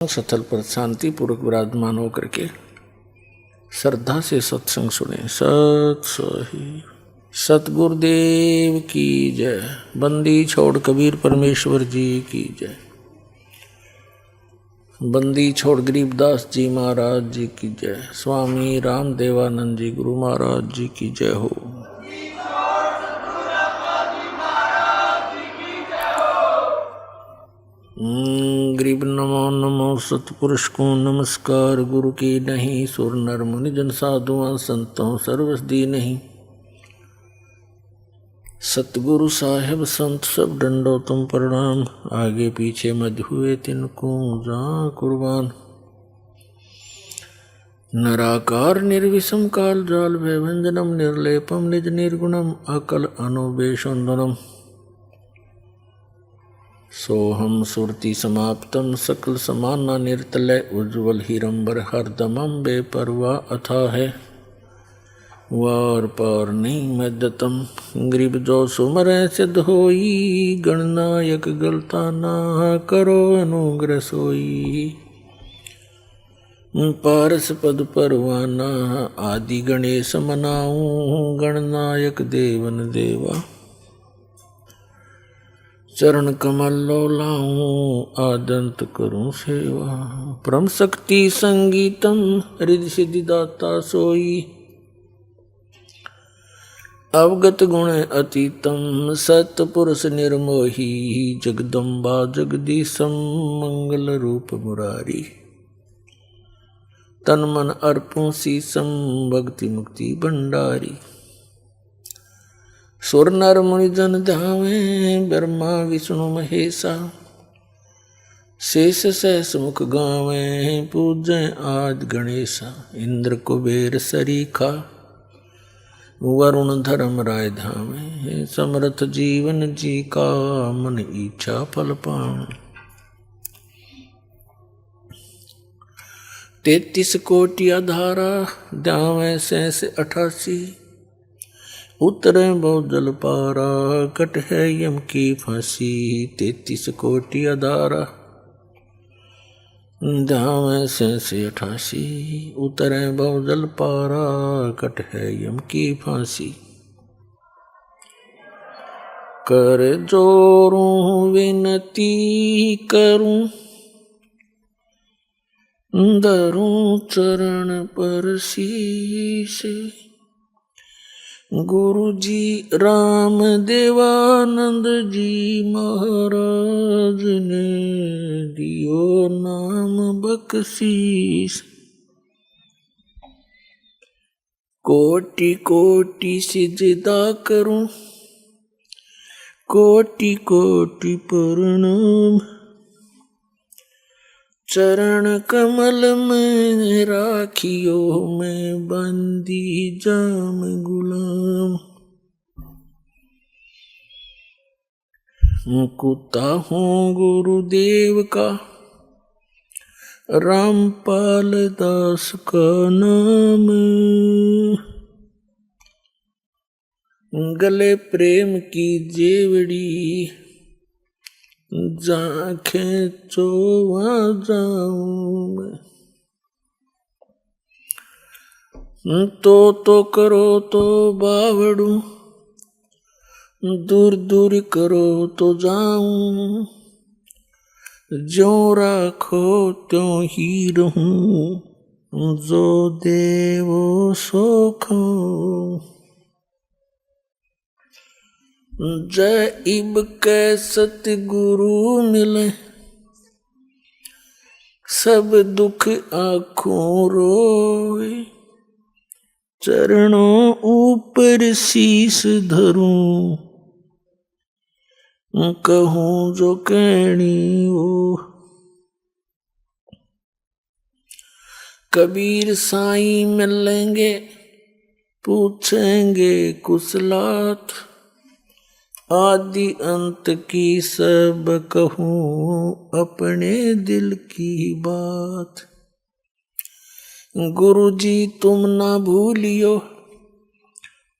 स्थल पर शांति पूर्वक विराजमान होकर के श्रद्धा से सत्संग सुने। सत सही सतगुरुदेव की जय। बंदी छोड़ कबीर परमेश्वर जी की जय। बंदी छोड़ गरीबदास जी महाराज जी की जय। स्वामी रामदेवानंद जी गुरु महाराज जी की जय हो। गरीब नमो नमो सतपुरुष को नमस्कार। गुरु की नहीं सुर नर मुनि जन साधुआं संतों सर्वस दी नहीं। सतगुरु साहेब संत सब डंडो तुम प्रणाम। आगे पीछे मध हुए तिनको जा कुर्बान। नराकार निर्विषम काल जाल भयभंजनम निर्लेपम निज निर्गुणम अकल अनुबेशुंदनम। सोहम सुरति समाप्तम सकल समाना निर्तलय उज्ज्वल हीरंबर हरदमम बेपरवा अथा है वार पार नहीं मदतम। गरीब जो सुमर सिद्ध होई गणनायक गलता ना करो अनुग्रह सोई। पारस पद परवाना आदि गणेश मनाऊं गणनायक देवन देवा। चरण कमल लो लाऊं आदंत करूं सेवा। परम शक्ति संगीतम हृदय सिद्धि दाता सोई। अवगत गुण अतीतम सतपुरुष निर्मोही। जगदम्बा जगदीशम मंगल रूप मुरारी। तन मन अर्पों शीसम भक्ति मुक्ति भंडारी। सुर नर मुनि जन ध्यावे ब्रह्मा विष्णु महेशा। शेष सहस मुख गावे पूजै आदि गणेशा। इंद्र कुबेर सरीखा वरुण धर्म राय धामे। समर्थ जीवन जी का मन इच्छा फल पाऊं। 33 कोटि आधारा ध्यावे सहस 88। उतरे बहुत जल पारा कट है यम की फांसी। 33 कोटि अधारा ध्यावे से 88। उतरे बहुत जल पारा कट है यम की फांसी। कर जोरूं विनती करूं धरूं चरण पर शीश। गुरु जी राम देवानंद जी महाराज ने दियो नाम बख्शीश। कोटि कोटि सिजदा करूं कोटि कोटि प्रणाम। चरण कमल में राखियो मैं बंदी जाम गुलाम। कुत्ता हूँ गुरुदेव का रामपाल दास का नाम। गले प्रेम की जेवड़ी जाखें चो वहाँ जाऊं मैं। तो करो तो बावड़ू दूर दूर करो तो जाऊं। ज्यों राखो त्यों ही रहूं जो देवो सो खाऊं। जय इब कै सतगुरु मिले सब दुख आँखों रोए। चरणों ऊपर शीस धरूं कहूँ जो कहनी वो। कबीर साईं मिलेंगे पूछेंगे कुशलात। आदि अंत की सब कहूँ अपने दिल की बात। गुरु जी तुम ना भूलियो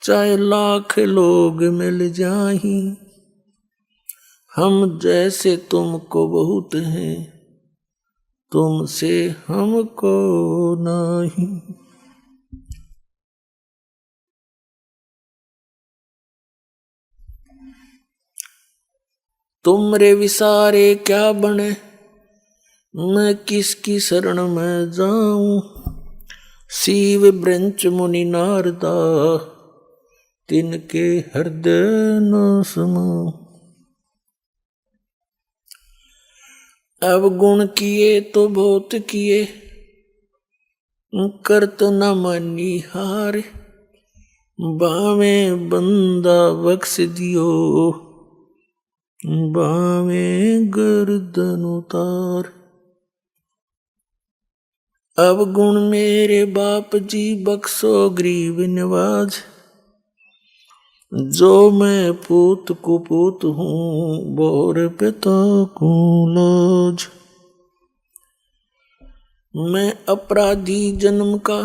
चाहे लाख लोग मिल जाही। हम जैसे तुमको बहुत हैं तुमसे हमको नहीं। तुम रे विसारे क्या बने, मैं किसकी शरण में जाऊं। शिव ब्रंच मुनि नारदा, तिनके हृदय न समाऊं। अब गुण किए तो बहुत किए, करत न मानी हार। बावे बंदा बख्श दियो, बावे गर्दन उतार। अब गुण मेरे बाप जी बख्शो गरीब नवाज। जो मैं पूत कुपूत हूँ, बोर पिता को लाज। मैं अपराधी जन्म का,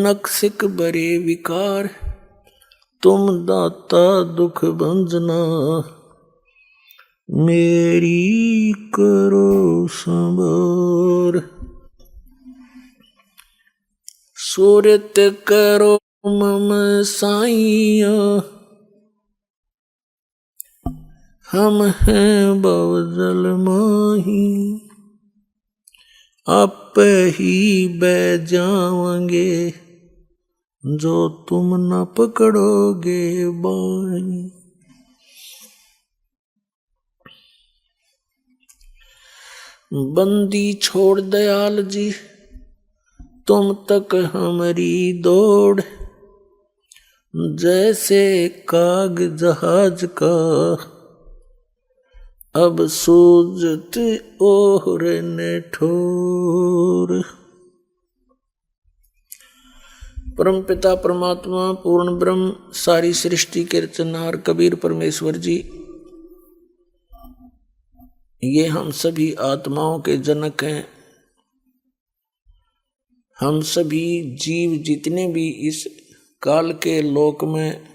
नक्सिक बरे विकार। तुम दाता दुख भंजना, मेरी करो संभार। सूरत करो मम साइया, हम हैं बवजल माही। आप ही बह जाओगे, जो तुम न पकड़ोगे बाई। बंदी छोड़ दयाल जी, तुम तक हमारी दौड़। जैसे काग जहाज का, अब सूझत ओहर ने ठोर। परम पिता परमात्मा पूर्ण ब्रह्म सारी सृष्टि के रचनहार कबीर परमेश्वर जी, ये हम सभी आत्माओं के जनक हैं। हम सभी जीव जितने भी इस काल के लोक में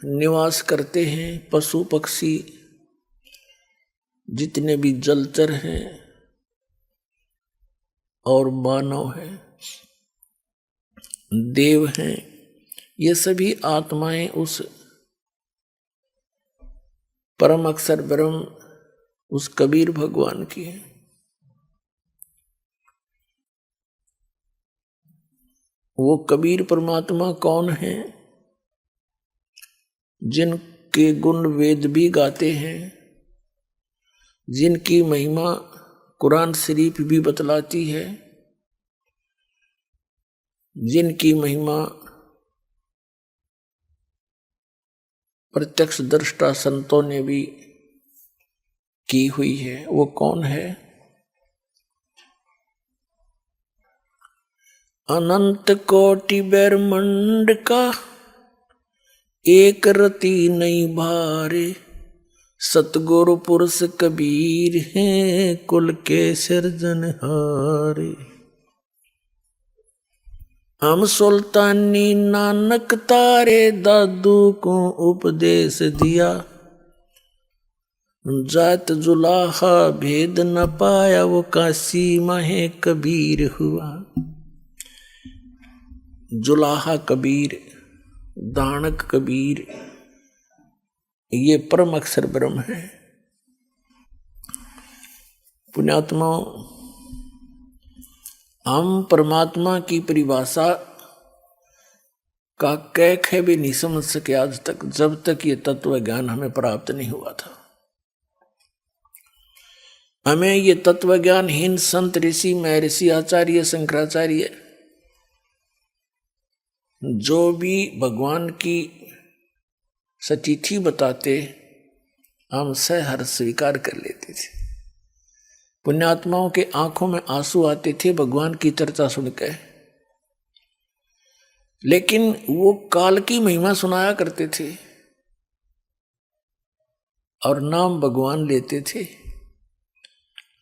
निवास करते हैं, पशु पक्षी जितने भी जलचर हैं और मानव हैं, देव हैं, ये सभी आत्माएं उस परम अक्षर ब्रह्म उस कबीर भगवान की हैं। वो कबीर परमात्मा कौन है? जिनके गुण वेद भी गाते हैं, जिनकी महिमा कुरान शरीफ भी बतलाती है, जिनकी महिमा प्रत्यक्ष दृष्टा संतों ने भी की हुई है। वो कौन है? अनंत कोटि ब्रह्मांड का, एक रति नहीं भारे। सतगुरु पुरुष कबीर हैं, कुल के सिरजनहारे। हम सुल्तानी नानक तारे, दादू को उपदेश दिया। जात जुलाहा भेद न पाया, वो काशी माहे कबीर हुआ। जुलाहा कबीर, दानक कबीर, ये परम अक्षर ब्रह्म है। पुण्यात्मा, हम परमात्मा की परिभाषा का कैख है भी नहीं समझ सके आज तक, जब तक ये तत्व ज्ञान हमें प्राप्त नहीं हुआ था। हमें ये तत्व ज्ञान हीन संत ऋषि महर्षि आचार्य शंकराचार्य जो भी भगवान की सतिथि बताते, हम सहर्ष स्वीकार कर लेते थे। पुण्यात्माओं के आंखों में आंसू आते थे भगवान की चर्चा सुनकर, लेकिन वो काल की महिमा सुनाया करते थे और नाम भगवान लेते थे।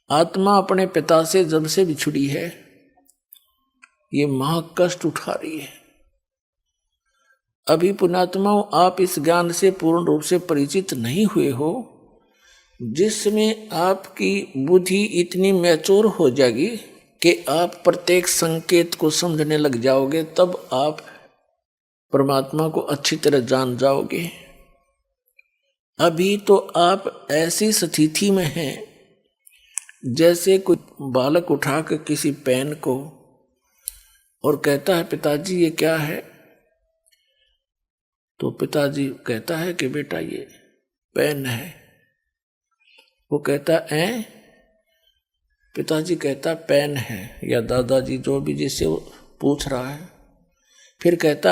आत्मा अपने पिता से जब से बिछुड़ी है, ये महाकष्ट उठा रही है। अभी पुण्यात्माओं, आप इस ज्ञान से पूर्ण रूप से परिचित नहीं हुए हो। जिसमें आपकी बुद्धि इतनी मैच्योर हो जाएगी कि आप प्रत्येक संकेत को समझने लग जाओगे, तब आप परमात्मा को अच्छी तरह जान जाओगे। अभी तो आप ऐसी स्थिति में हैं जैसे कोई बालक उठाकर किसी पेन को और कहता है पिताजी ये क्या है, तो पिताजी कहता है कि बेटा ये पेन है। वो कहता है पिताजी कहता पेन है, या दादाजी जो भी जिससे वो पूछ रहा है, फिर कहता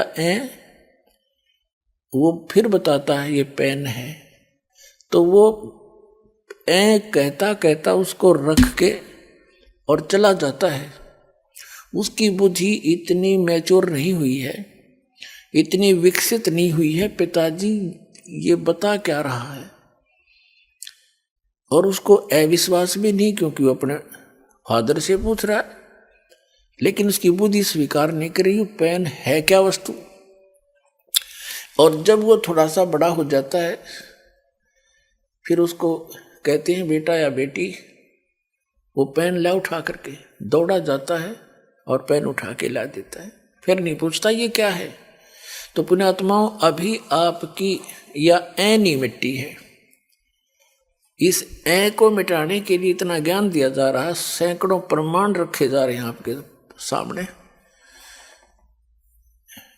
वो फिर बताता है ये पेन है। तो वो कहता कहता उसको रख के और चला जाता है। उसकी बुद्धि इतनी मैच्योर नहीं हुई है, इतनी विकसित नहीं हुई है, पिताजी ये बता क्या रहा है। और उसको अविश्वास भी नहीं, क्योंकि वो अपने फादर से पूछ रहा है, लेकिन उसकी बुद्धि स्वीकार नहीं कर रही पेन है क्या वस्तु। और जब वो थोड़ा सा बड़ा हो जाता है, फिर उसको कहते हैं बेटा या बेटी, वो पेन ला उठा करके दौड़ा जाता है और पेन उठा के ला देता है, फिर नहीं पूछता ये क्या है। तो पुण्यात्माओं, अभी आपकी या नहीं मिट्टी है, इस को मिटाने के लिए इतना ज्ञान दिया जा रहा है, सैकड़ों प्रमाण रखे जा रहे हैं आपके सामने।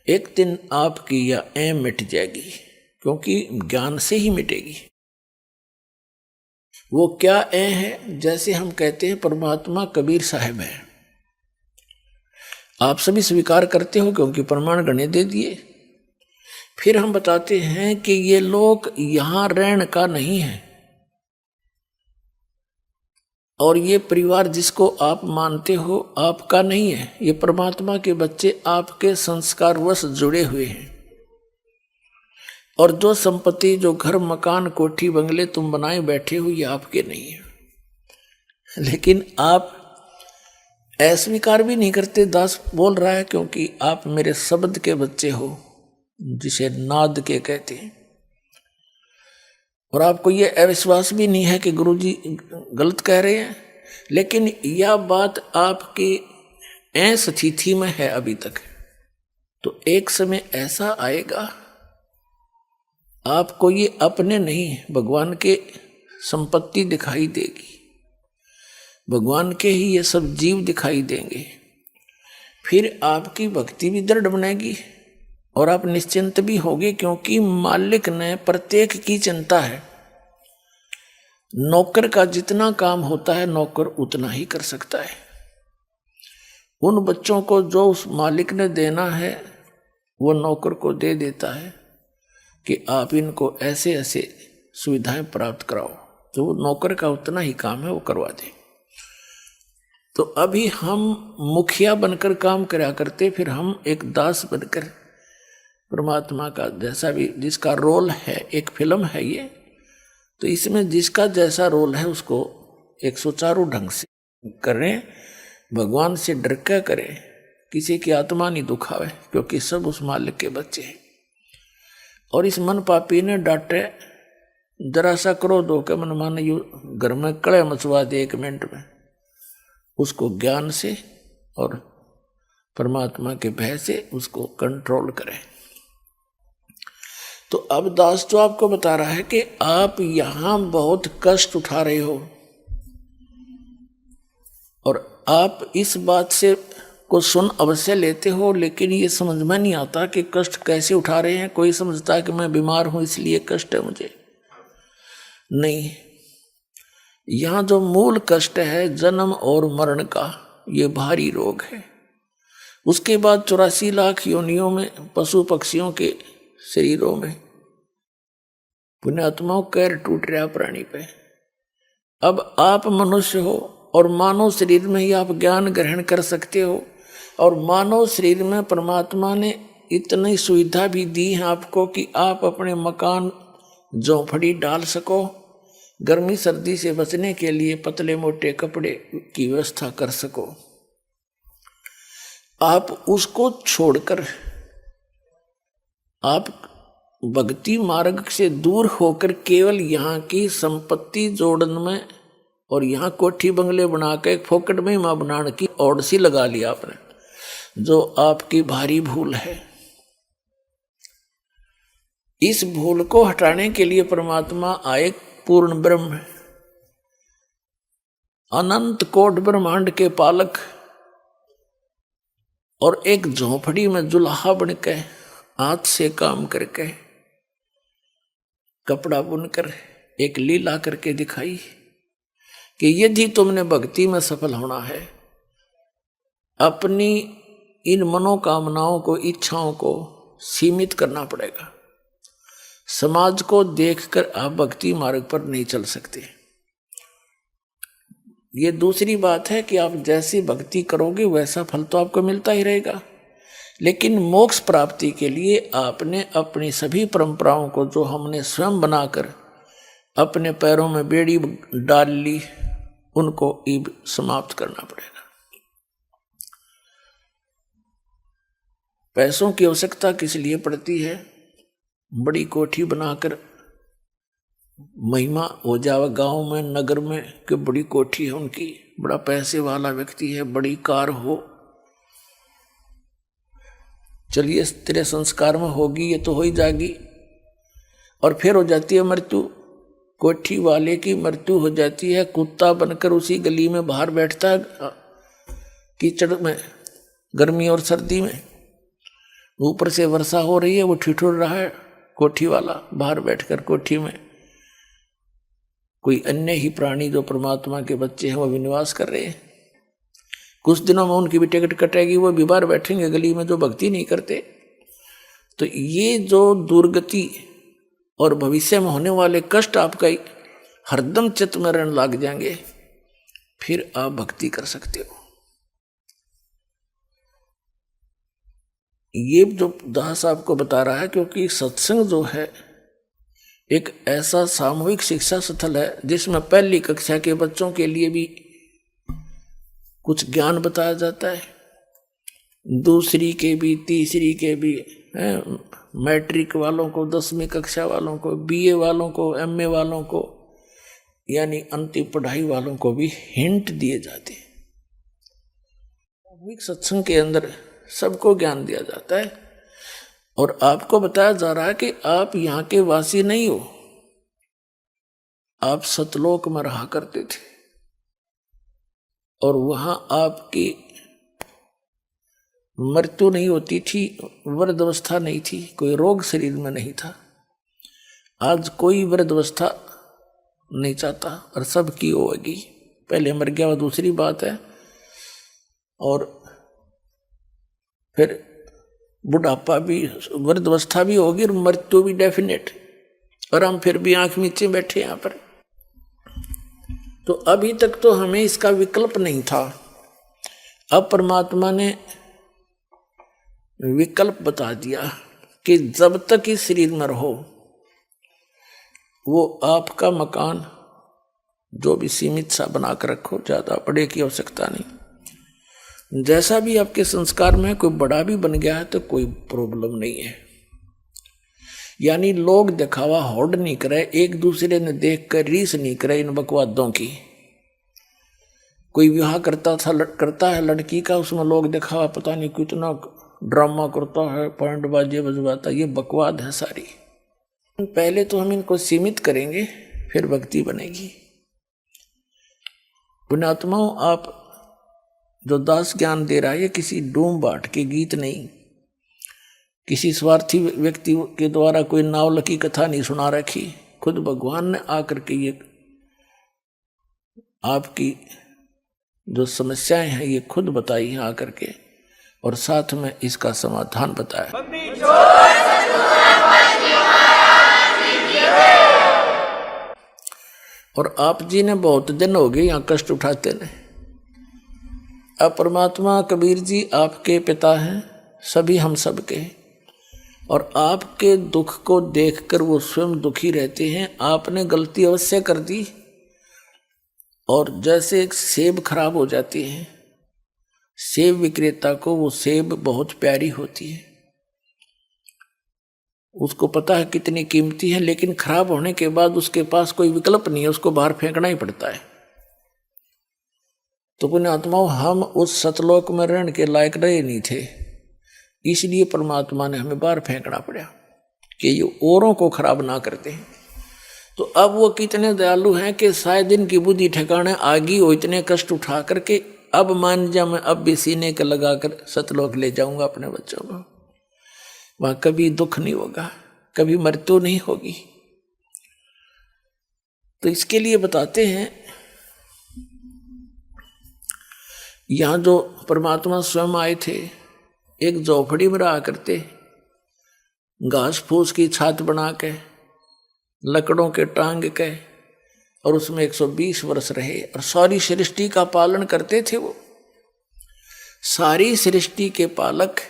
एक दिन आपकी या मिट जाएगी, क्योंकि ज्ञान से ही मिटेगी। वो क्या है, जैसे हम कहते हैं परमात्मा कबीर साहब है, आप सभी स्वीकार करते हो क्योंकि प्रमाण गणे दे दिए। फिर हम बताते हैं कि ये लोक यहां रहने का नहीं है, और ये परिवार जिसको आप मानते हो आपका नहीं है। ये परमात्मा के बच्चे आपके संस्कारवश जुड़े हुए हैं, और जो संपत्ति, जो घर, मकान, कोठी, बंगले तुम बनाए बैठे हो, ये आपके नहीं है। लेकिन आप अस्वीकार भी नहीं करते। दास बोल रहा है क्योंकि आप मेरे शब्द के बच्चे हो, जिसे नाद के कहते हैं, और आपको ये अविश्वास भी नहीं है कि गुरुजी गलत कह रहे हैं। लेकिन यह बात आपकी स्थिति में है अभी तक, तो एक समय ऐसा आएगा आपको ये अपने नहीं, भगवान के संपत्ति दिखाई देगी, भगवान के ही ये सब जीव दिखाई देंगे। फिर आपकी भक्ति भी दृढ़ बनेगी और आप निश्चिंत भी होगे, क्योंकि मालिक ने प्रत्येक की चिंता है। नौकर का जितना काम होता है नौकर उतना ही कर सकता है। उन बच्चों को जो उस मालिक ने देना है वो नौकर को दे देता है कि आप इनको ऐसे ऐसे सुविधाएं प्राप्त कराओ, तो वो नौकर का उतना ही काम है, वो करवा दे। तो अभी हम मुखिया बनकर काम करा करते, फिर हम एक दास बनकर परमात्मा का जैसा भी जिसका रोल है, एक फिल्म है ये, तो इसमें जिसका जैसा रोल है उसको एक सुचारू ढंग से करें, भगवान से डर के करें, किसी की आत्मा नहीं दुखावे, क्योंकि सब उस मालिक के बच्चे हैं। और इस मन पापी ने डांटे, जरा सा क्रोध होकर मन माने यू घर में कड़े मचवा दे 1 मिनट में, उसको ज्ञान से और परमात्मा के भय से उसको कंट्रोल करें। तो अब दास जो आपको बता रहा है कि आप यहां बहुत कष्ट उठा रहे हो, और आप इस बात से को सुन अवश्य लेते हो, लेकिन ये समझ में नहीं आता कि कष्ट कैसे उठा रहे हैं। कोई समझता है कि मैं बीमार हूं इसलिए कष्ट है मुझे, नहीं। यहां जो मूल कष्ट है जन्म और मरण का, ये भारी रोग है। उसके बाद 84 लाख योनियों में पशु पक्षियों के शरीरों में पुण्यात्माओं कैर टूट रहा प्राणी पे। अब आप मनुष्य हो और मानव शरीर में ही आप ज्ञान ग्रहण कर सकते हो, और मानव शरीर में परमात्मा ने इतनी सुविधा भी दी है आपको कि आप अपने मकान झोंपड़ी डाल सको, गर्मी सर्दी से बचने के लिए पतले मोटे कपड़े की व्यवस्था कर सको। आप उसको छोड़कर आप भक्ति मार्ग से दूर होकर केवल यहाँ की संपत्ति जोड़न में और यहाँ कोठी बंगले बना के एक फोकट में मां बनाने की ओर सी लगा लिया आपने, जो आपकी भारी भूल है। इस भूल को हटाने के लिए परमात्मा आए, पूर्ण ब्रह्म, अनंत कोट ब्रह्मांड के पालक, और एक झोंपड़ी में जुल्हा बनके हाथ से काम करके कपड़ा बुनकर एक लीला करके दिखाई कि यदि तुमने भक्ति में सफल होना है, अपनी इन मनोकामनाओं को, इच्छाओं को सीमित करना पड़ेगा। समाज को देखकर आप भक्ति मार्ग पर नहीं चल सकते। ये दूसरी बात है कि आप जैसी भक्ति करोगे वैसा फल तो आपको मिलता ही रहेगा, लेकिन मोक्ष प्राप्ति के लिए आपने अपनी सभी परंपराओं को, जो हमने स्वयं बनाकर अपने पैरों में बेड़ी डाल ली, उनको अब समाप्त करना पड़ेगा। पैसों की आवश्यकता किस लिए पड़ती है? बड़ी कोठी बनाकर महिमा हो जावे गांव में, नगर में, कि बड़ी कोठी है उनकी, बड़ा पैसे वाला व्यक्ति है, बड़ी कार हो। चलिए तेरे संस्कार में होगी, ये तो हो ही जाएगी, और फिर हो जाती है मृत्यु। कोठी वाले की मृत्यु हो जाती है, कुत्ता बनकर उसी गली में बाहर बैठता है कीचड़ में, गर्मी और सर्दी में, ऊपर से वर्षा हो रही है, वो ठिठुर रहा है कोठी वाला बाहर बैठकर कोठी में। कोई अन्य ही प्राणी जो परमात्मा के बच्चे हैं वो भी निवास कर रहे हैं। कुछ दिनों में उनकी भी टिकट कटेगी, वो भी बाहर बैठेंगे गली में, जो भक्ति नहीं करते। तो ये जो दुर्गति और भविष्य में होने वाले कष्ट आपका हरदम चित्त में रहने लग जाएंगे, फिर आप भक्ति कर सकते हो। ये जो दास आपको बता रहा है, क्योंकि सत्संग जो है एक ऐसा सामूहिक शिक्षा स्थल है जिसमें पहली कक्षा के बच्चों के लिए भी कुछ ज्ञान बताया जाता है, दूसरी के भी, तीसरी के भी, मैट्रिक वालों को, 10वीं कक्षा वालों को, बीए वालों को, एमए वालों को, यानी अंतिम पढ़ाई वालों को भी हिंट दिए जाते हैं। सामूहिक सत्संग के अंदर सबको ज्ञान दिया जाता है और आपको बताया जा रहा है कि आप यहाँ के वासी नहीं हो, आप सतलोक में रहा करते थे और वहां आपकी मृत्यु नहीं होती थी, वृद्धावस्था नहीं थी, कोई रोग शरीर में नहीं था। आज कोई वृद्धावस्था नहीं चाहता और सबकी होगी, पहले मर गया वो दूसरी बात है, और फिर बुढ़ापा भी, वृद्धावस्था भी होगी और मृत्यु भी डेफिनेट, और हम फिर भी आंख नीचे बैठे यहाँ पर। तो अभी तक तो हमें इसका विकल्प नहीं था, अब परमात्मा ने विकल्प बता दिया कि जब तक इस शरीर में रहो, वो आपका मकान जो भी सीमित सा बना कर रखो, ज़्यादा बड़े की आवश्यकता नहीं। जैसा भी आपके संस्कार में कोई बड़ा भी बन गया है तो कोई प्रॉब्लम नहीं है। यानी लोग दिखावा होड़ नहीं करे, एक दूसरे ने देख कर रीस नहीं करे इन बकवादों की। कोई विवाह करता है लड़की का, उसमें लोग दिखावा पता नहीं कितना ड्रामा करता है, पॉइंट बाजे बजवाता, ये बकवाद है सारी। पहले तो हम इनको सीमित करेंगे, फिर भक्ति बनेगी। पुण्यात्माओं, आप जो दास ज्ञान दे रहा है, ये किसी डूम बाट के गीत नहीं, किसी स्वार्थी व्यक्ति के द्वारा कोई नावल की कथा नहीं सुना रखी, खुद भगवान ने आकर के ये आपकी जो समस्याएं हैं ये खुद बताई हैं आकर के, और साथ में इसका समाधान बताया। और आप जी ने बहुत दिन हो गए यहाँ कष्ट उठाते ने। अब परमात्मा कबीर जी आपके पिता हैं, सभी हम सब के, और आपके दुख को देखकर वो स्वयं दुखी रहते हैं। आपने गलती अवश्य कर दी, और जैसे एक सेब खराब हो जाती है, सेब विक्रेता को वो सेब बहुत प्यारी होती है, उसको पता है कितनी कीमती है, लेकिन खराब होने के बाद उसके पास कोई विकल्प नहीं है, उसको बाहर फेंकना ही पड़ता है। तो पुण्यात्माओं, हम उस सतलोक में रहने के लायक रहे नहीं थे, इसलिए परमात्मा ने हमें बाहर फेंकना पड़ा कि ये औरों को खराब ना करते हैं। तो अब वो कितने दयालु हैं कि शायद इनकी बुद्धि ठिकाने आ गई हो, इतने कष्ट उठा करके अब मान जा मैं अब भी सीने के लगा कर सतलोक ले जाऊंगा अपने बच्चों को, वहां कभी दुख नहीं होगा, कभी मृत्यु नहीं होगी। तो इसके लिए बताते हैं, यहां जो परमात्मा स्वयं आए थे, एक झोपड़ी में रहा करते, घास फूस की छात बना के, लकड़ों के टांग के, और उसमें 120 वर्ष रहे और सारी सृष्टि का पालन करते थे। वो सारी सृष्टि के पालक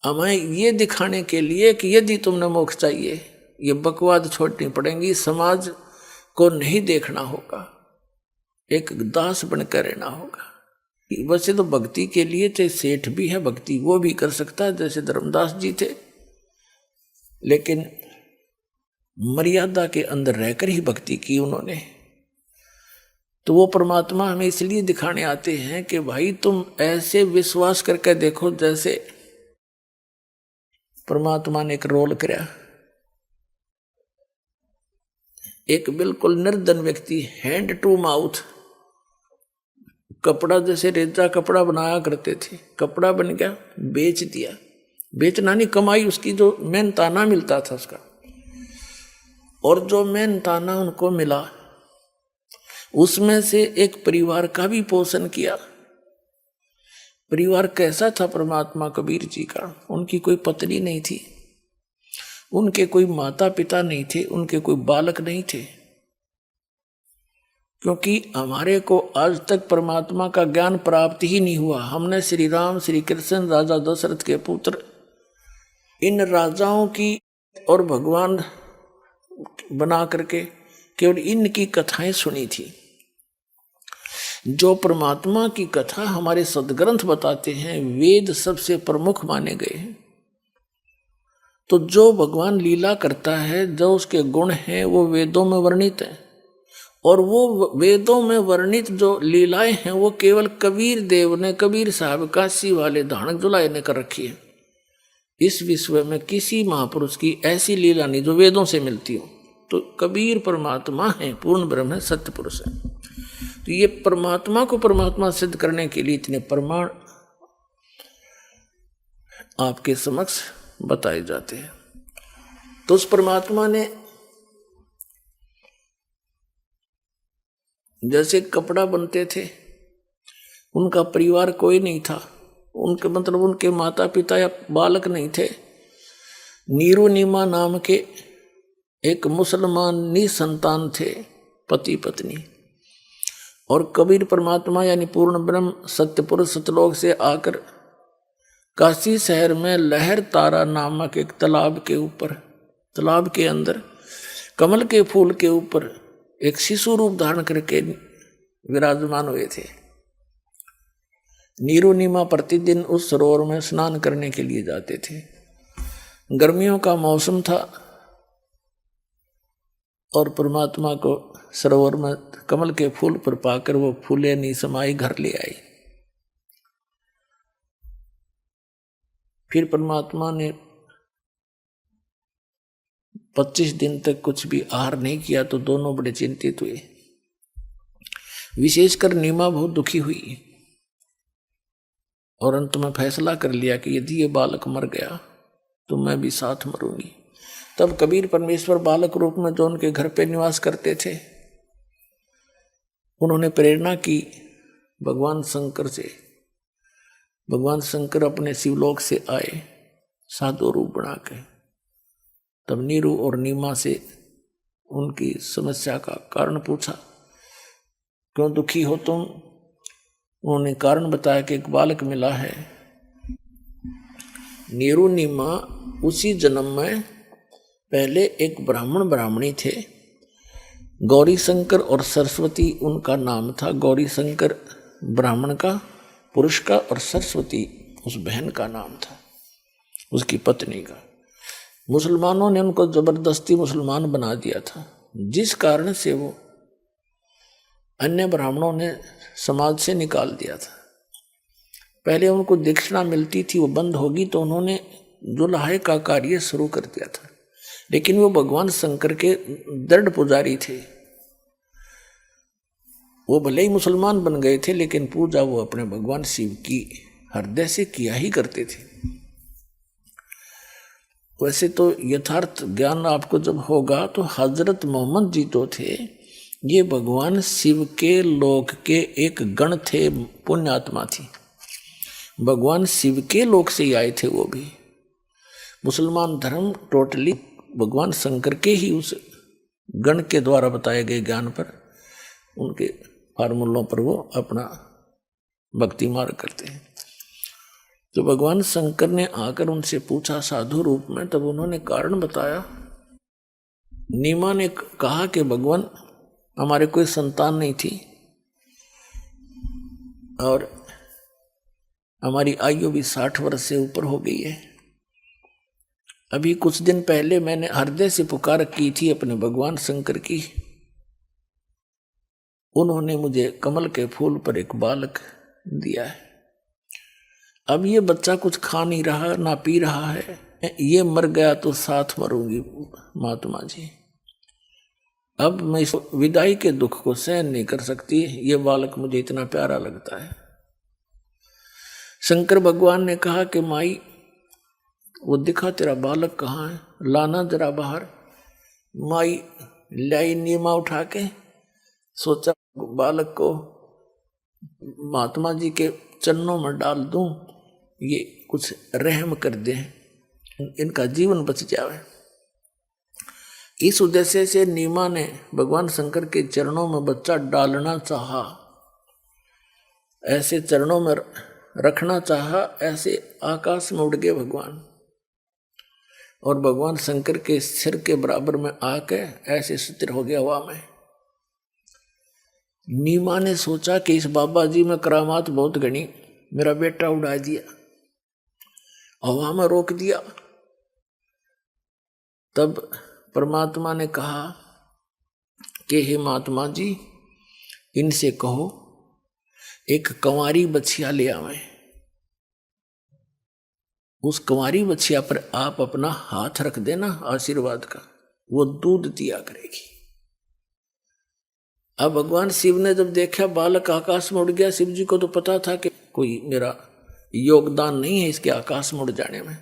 हमें ये दिखाने के लिए कि यदि तुमने मोक्ष चाहिए, ये बकवाद छोड़नी पड़ेगी, समाज को नहीं देखना होगा, एक दास बनकर रहना होगा। वैसे तो भक्ति के लिए चाहे सेठ भी है, भक्ति वो भी कर सकता है जैसे धर्मदास जी थे, लेकिन मर्यादा के अंदर रहकर ही भक्ति की उन्होंने। तो वो परमात्मा हमें इसलिए दिखाने आते हैं कि भाई तुम ऐसे विश्वास करके देखो जैसे परमात्मा ने एक रोल किया। एक बिल्कुल निर्धन व्यक्ति हैंड टू माउथ कपड़ा, जैसे रेजा कपड़ा बनाया करते थे, कपड़ा बन गया, बेच दिया। बेचना नहीं, कमाई उसकी जो मेन ताना मिलता था उसका, और जो मेन ताना उनको मिला उसमें से एक परिवार का भी पोषण किया। परिवार कैसा था परमात्मा कबीर जी का? उनकी कोई पत्नी नहीं थी, उनके कोई माता पिता नहीं थे, उनके कोई बालक नहीं थे, क्योंकि हमारे को आज तक परमात्मा का ज्ञान प्राप्त ही नहीं हुआ। हमने श्री राम, श्री कृष्ण, राजा दशरथ के पुत्र, इन राजाओं की और भगवान बना करके केवल इनकी कथाएं सुनी थी। जो परमात्मा की कथा हमारे सदग्रंथ बताते हैं, वेद सबसे प्रमुख माने गए हैं। तो जो भगवान लीला करता है, जो उसके गुण हैं, वो वेदों में वर्णित है, और वो वेदों में वर्णित जो लीलाएं हैं वो केवल कबीर देव ने, कबीर साहब काशी वाले धानक जुलाए ने कर रखी है। इस विश्व में किसी महापुरुष की ऐसी लीला नहीं जो वेदों से मिलती हो। तो कबीर परमात्मा है, पूर्ण ब्रह्म है, सत्य पुरुष है। तो ये परमात्मा को परमात्मा सिद्ध करने के लिए इतने प्रमाण आपके समक्ष बताए जाते हैं। तो उस परमात्मा ने जैसे कपड़ा बनते थे, उनका परिवार कोई नहीं था, उनके मतलब उनके माता पिता या बालक नहीं थे। नीरू नीमा नाम के एक मुसलमान निसंतान थे, पति पत्नी, और कबीर परमात्मा यानी पूर्ण ब्रह्म सत्य पुरुष सतलोक से आकर काशी शहर में लहर तारा नामक एक तालाब के ऊपर, तालाब के अंदर कमल के फूल के ऊपर एक शिशु रूप धारण करके विराजमान हुए थे। नीरू नीमा प्रतिदिन उस सरोवर में स्नान करने के लिए जाते थे। गर्मियों का मौसम था और परमात्मा को सरोवर में कमल के फूल पर पाकर वो फूले नहीं समाई घर ले आई। फिर परमात्मा ने 25 दिन तक कुछ भी आहार नहीं किया, तो दोनों बड़े चिंतित हुए। विशेषकर नीमा बहुत दुखी हुई और अंत में फैसला कर लिया कि यदि ये बालक मर गया तो मैं भी साथ मरूंगी। तब कबीर परमेश्वर बालक रूप में जो उनके घर पे निवास करते थे, उन्होंने प्रेरणा की भगवान शंकर से। भगवान शंकर अपने शिवलोक से आए साधु रूप बना के। तब नीरू और नीमा से उनकी समस्या का कारण पूछा, क्यों दुखी हो तुम? उन्होंने कारण बताया कि एक बालक मिला है। नीरू नीमा उसी जन्म में पहले एक ब्राह्मण ब्राह्मणी थे, गौरी शंकर और सरस्वती उनका नाम था। गौरी शंकर ब्राह्मण का, पुरुष का, और सरस्वती उस बहन का नाम था, उसकी पत्नी का। मुसलमानों ने उनको जबरदस्ती मुसलमान बना दिया था, जिस कारण से वो अन्य ब्राह्मणों ने समाज से निकाल दिया था। पहले उनको दक्षिणा मिलती थी, वो बंद होगी तो उन्होंने जुलाहे का कार्य शुरू कर दिया था। लेकिन वो भगवान शंकर के दृढ़ पुजारी थे। वो भले ही मुसलमान बन गए थे, लेकिन पूजा वो अपने भगवान शिव की हृदय से किया ही करते थे। वैसे तो यथार्थ ज्ञान आपको जब होगा तो हजरत मोहम्मद जी तो थे, ये भगवान शिव के लोक के एक गण थे, पुण्यात्मा थी। भगवान शिव के लोक से ही आए थे वो भी। मुसलमान धर्म टोटली भगवान शंकर के ही उस गण के द्वारा बताए गए ज्ञान पर, उनके फार्मूलों पर वो अपना भक्ति मार्ग करते हैं। तो भगवान शंकर ने आकर उनसे पूछा साधु रूप में, तब उन्होंने कारण बताया। नीमा ने कहा कि भगवान हमारे कोई संतान नहीं थी और हमारी आयु भी 60 वर्ष से ऊपर हो गई है। अभी कुछ दिन पहले मैंने हृदय से पुकार की थी अपने भगवान शंकर की, उन्होंने मुझे कमल के फूल पर एक बालक दिया है। अब ये बच्चा कुछ खा नहीं रहा ना पी रहा है, ये मर गया तो साथ मरूंगी महात्मा जी। अब मैं इस विदाई के दुख को सहन नहीं कर सकती, ये बालक मुझे इतना प्यारा लगता है। शंकर भगवान ने कहा कि माई वो दिखा तेरा बालक कहाँ है, लाना जरा बाहर। माई लाई नीमा उठा के, सोचा बालक को महात्मा जी के चरणों में डाल दूं, ये कुछ रहम कर दे, इनका जीवन बच जाए। इस उद्देश्य से नीमा ने भगवान शंकर के चरणों में बच्चा डालना चाहा, ऐसे चरणों में रखना चाहा, ऐसे आकाश में उड़ गए भगवान और भगवान शंकर के सिर के बराबर में आके ऐसे स्थिर हो गया हवा में। नीमा ने सोचा कि इस बाबा जी में करामात बहुत घनी, मेरा बेटा उड़ा दिया, हवा में रोक दिया। तब परमात्मा ने कहा कि हे महात्मा जी, इनसे कहो एक कंवारी बछिया ले आवे, उस कंवारी बछिया पर आप अपना हाथ रख देना आशीर्वाद का, वो दूध दिया करेगी। अब भगवान शिव ने जब देखा बालक आकाश में उड़ गया, शिव जी को तो पता था कि कोई मेरा योगदान नहीं है इसके आकाश में उड़ जाने में,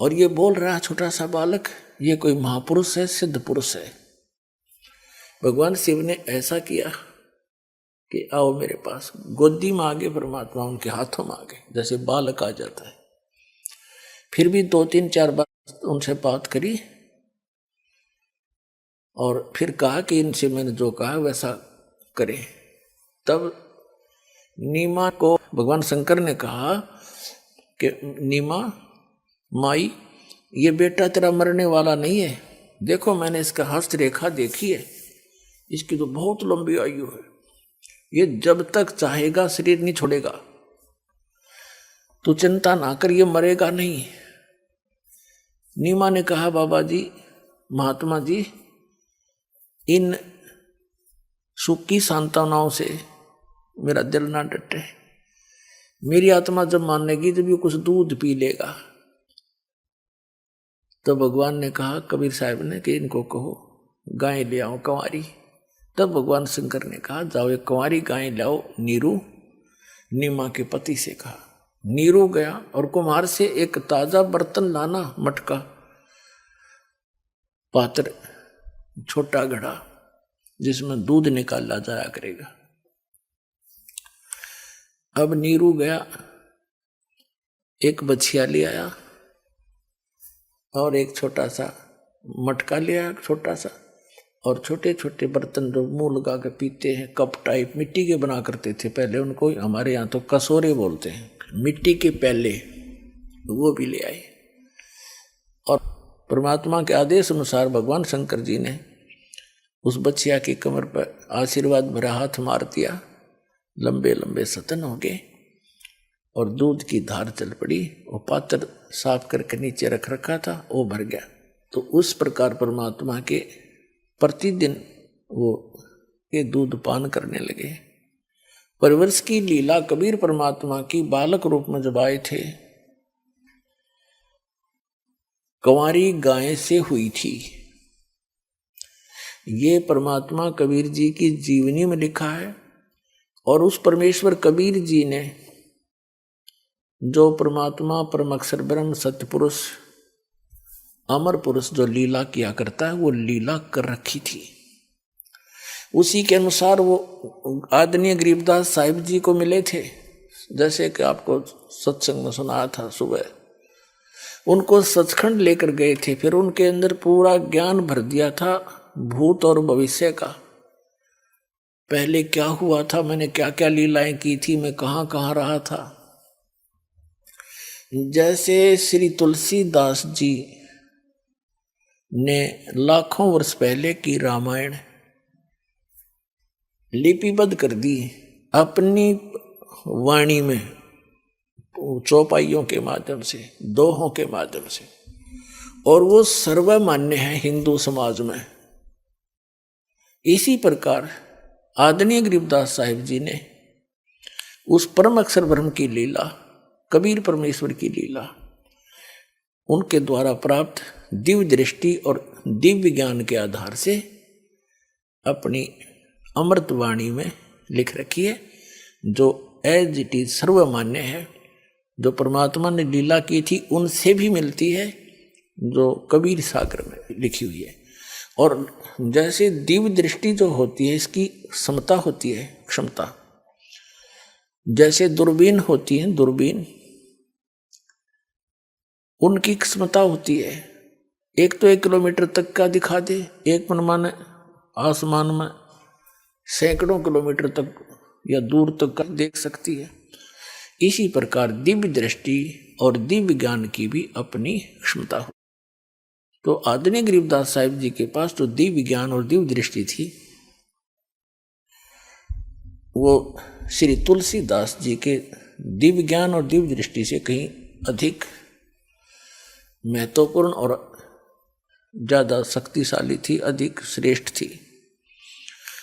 और ये बोल रहा छोटा सा बालक, ये कोई महापुरुष है, सिद्ध पुरुष है। भगवान शिव ने ऐसा किया कि आओ मेरे पास, गोदी में आगे परमात्मा उनके हाथों में आगे, जैसे बालक आ जाता है। फिर भी 2-3-4 बार उनसे बात करी और फिर कहा कि इनसे मैंने जो कहा वैसा करें। तब नीमा को भगवान शंकर ने कहा कि नीमा माई, ये बेटा तेरा मरने वाला नहीं है, देखो मैंने इसका हस्त रेखा देखी है, इसकी तो बहुत लंबी आयु है, ये जब तक चाहेगा शरीर नहीं छोड़ेगा, तो चिंता ना कर, ये मरेगा नहीं। नीमा ने कहा बाबा जी, महात्मा जी, इन सुखी सांत्वनाओं से मेरा दिल ना डटे, मेरी आत्मा जब मानेगी जब ये कुछ दूध पी लेगा। तो भगवान ने कहा कबीर साहब ने कि इनको कहो गाय ले आओ कंवारी। तब भगवान शंकर ने कहा जाओ एक कंवारी गाय लाओ नीरू। नीमा के पति से कहा, नीरू गया और कुम्हार से एक ताजा बर्तन लाना, मटका, पात्र, छोटा घड़ा जिसमें दूध निकाला जाया करेगा। अब नीरू गया, एक बछिया ले आया और एक छोटा सा मटका ले आया छोटा सा, और छोटे छोटे बर्तन जो मुंह लगा के पीते हैं, कप टाइप मिट्टी के बना करते थे पहले, उनको हमारे यहाँ तो कसोरे बोलते हैं, मिट्टी के प्याले, वो भी ले आए। और परमात्मा के आदेश अनुसार भगवान शंकर जी ने उस बच्चिया की कमर पर आशीर्वाद भरा हाथ मार दिया, लंबे लंबे सतन हो गए। और दूध की धार चल पड़ी। वो पात्र साफ करके नीचे रख रखा था, वो भर गया। तो उस प्रकार परमात्मा के प्रतिदिन वो ये दूध पान करने लगे। परिवर्ष की लीला कबीर परमात्मा की बालक रूप में जब आए थे, कंवारी गाय से हुई थी। ये परमात्मा कबीर जी की जीवनी में लिखा है। और उस परमेश्वर कबीर जी ने जो परमात्मा परम अक्षर ब्रह्म सत्य पुरुष अमर पुरुष जो लीला किया करता है, वो लीला कर रखी थी। उसी के अनुसार वो आदरणीय गरीबदास साहिब जी को मिले थे, जैसे कि आपको सत्संग में सुनाया था सुबह। उनको सचखंड लेकर गए थे, फिर उनके अंदर पूरा ज्ञान भर दिया था भूत और भविष्य का। पहले क्या हुआ था, मैंने क्या क्या लीलाएं की थी, मैं कहाँ कहाँ रहा था। जैसे श्री तुलसीदास जी ने लाखों वर्ष पहले की रामायण लिपिबद्ध कर दी अपनी वाणी में, चौपाइयों के माध्यम से, दोहों के माध्यम से, और वो सर्वमान्य है हिंदू समाज में। इसी प्रकार आदरणीय गरीबदास साहिब जी ने उस परम अक्षर ब्रह्म की लीला, कबीर परमेश्वर की लीला, उनके द्वारा प्राप्त दिव्य दृष्टि और दिव्य ज्ञान के आधार से अपनी अमृत वाणी में लिख रखी है, जो एज इट इज सर्वमान्य है। जो परमात्मा ने लीला की थी उनसे भी मिलती है, जो कबीर सागर में लिखी हुई है। और जैसे दिव्य दृष्टि जो होती है, इसकी क्षमता होती है, क्षमता, जैसे दूरबीन होती है, दूरबीन उनकी क्षमता होती है, एक तो 1 किलोमीटर तक का दिखा दे, एक मनमाने आसमान में सैकड़ों किलोमीटर तक या दूर तक का देख सकती है। इसी प्रकार दिव्य दृष्टि और दिव्य ज्ञान की भी अपनी क्षमता हो। तो आदरणीय गरीबदास साहिब जी के पास जो दिव्य ज्ञान और दिव्य दृष्टि थी, वो श्री तुलसीदास जी के दिव्य ज्ञान और दिव्य दृष्टि से कहीं अधिक महत्वपूर्ण और ज्यादा शक्तिशाली थी, अधिक श्रेष्ठ थी।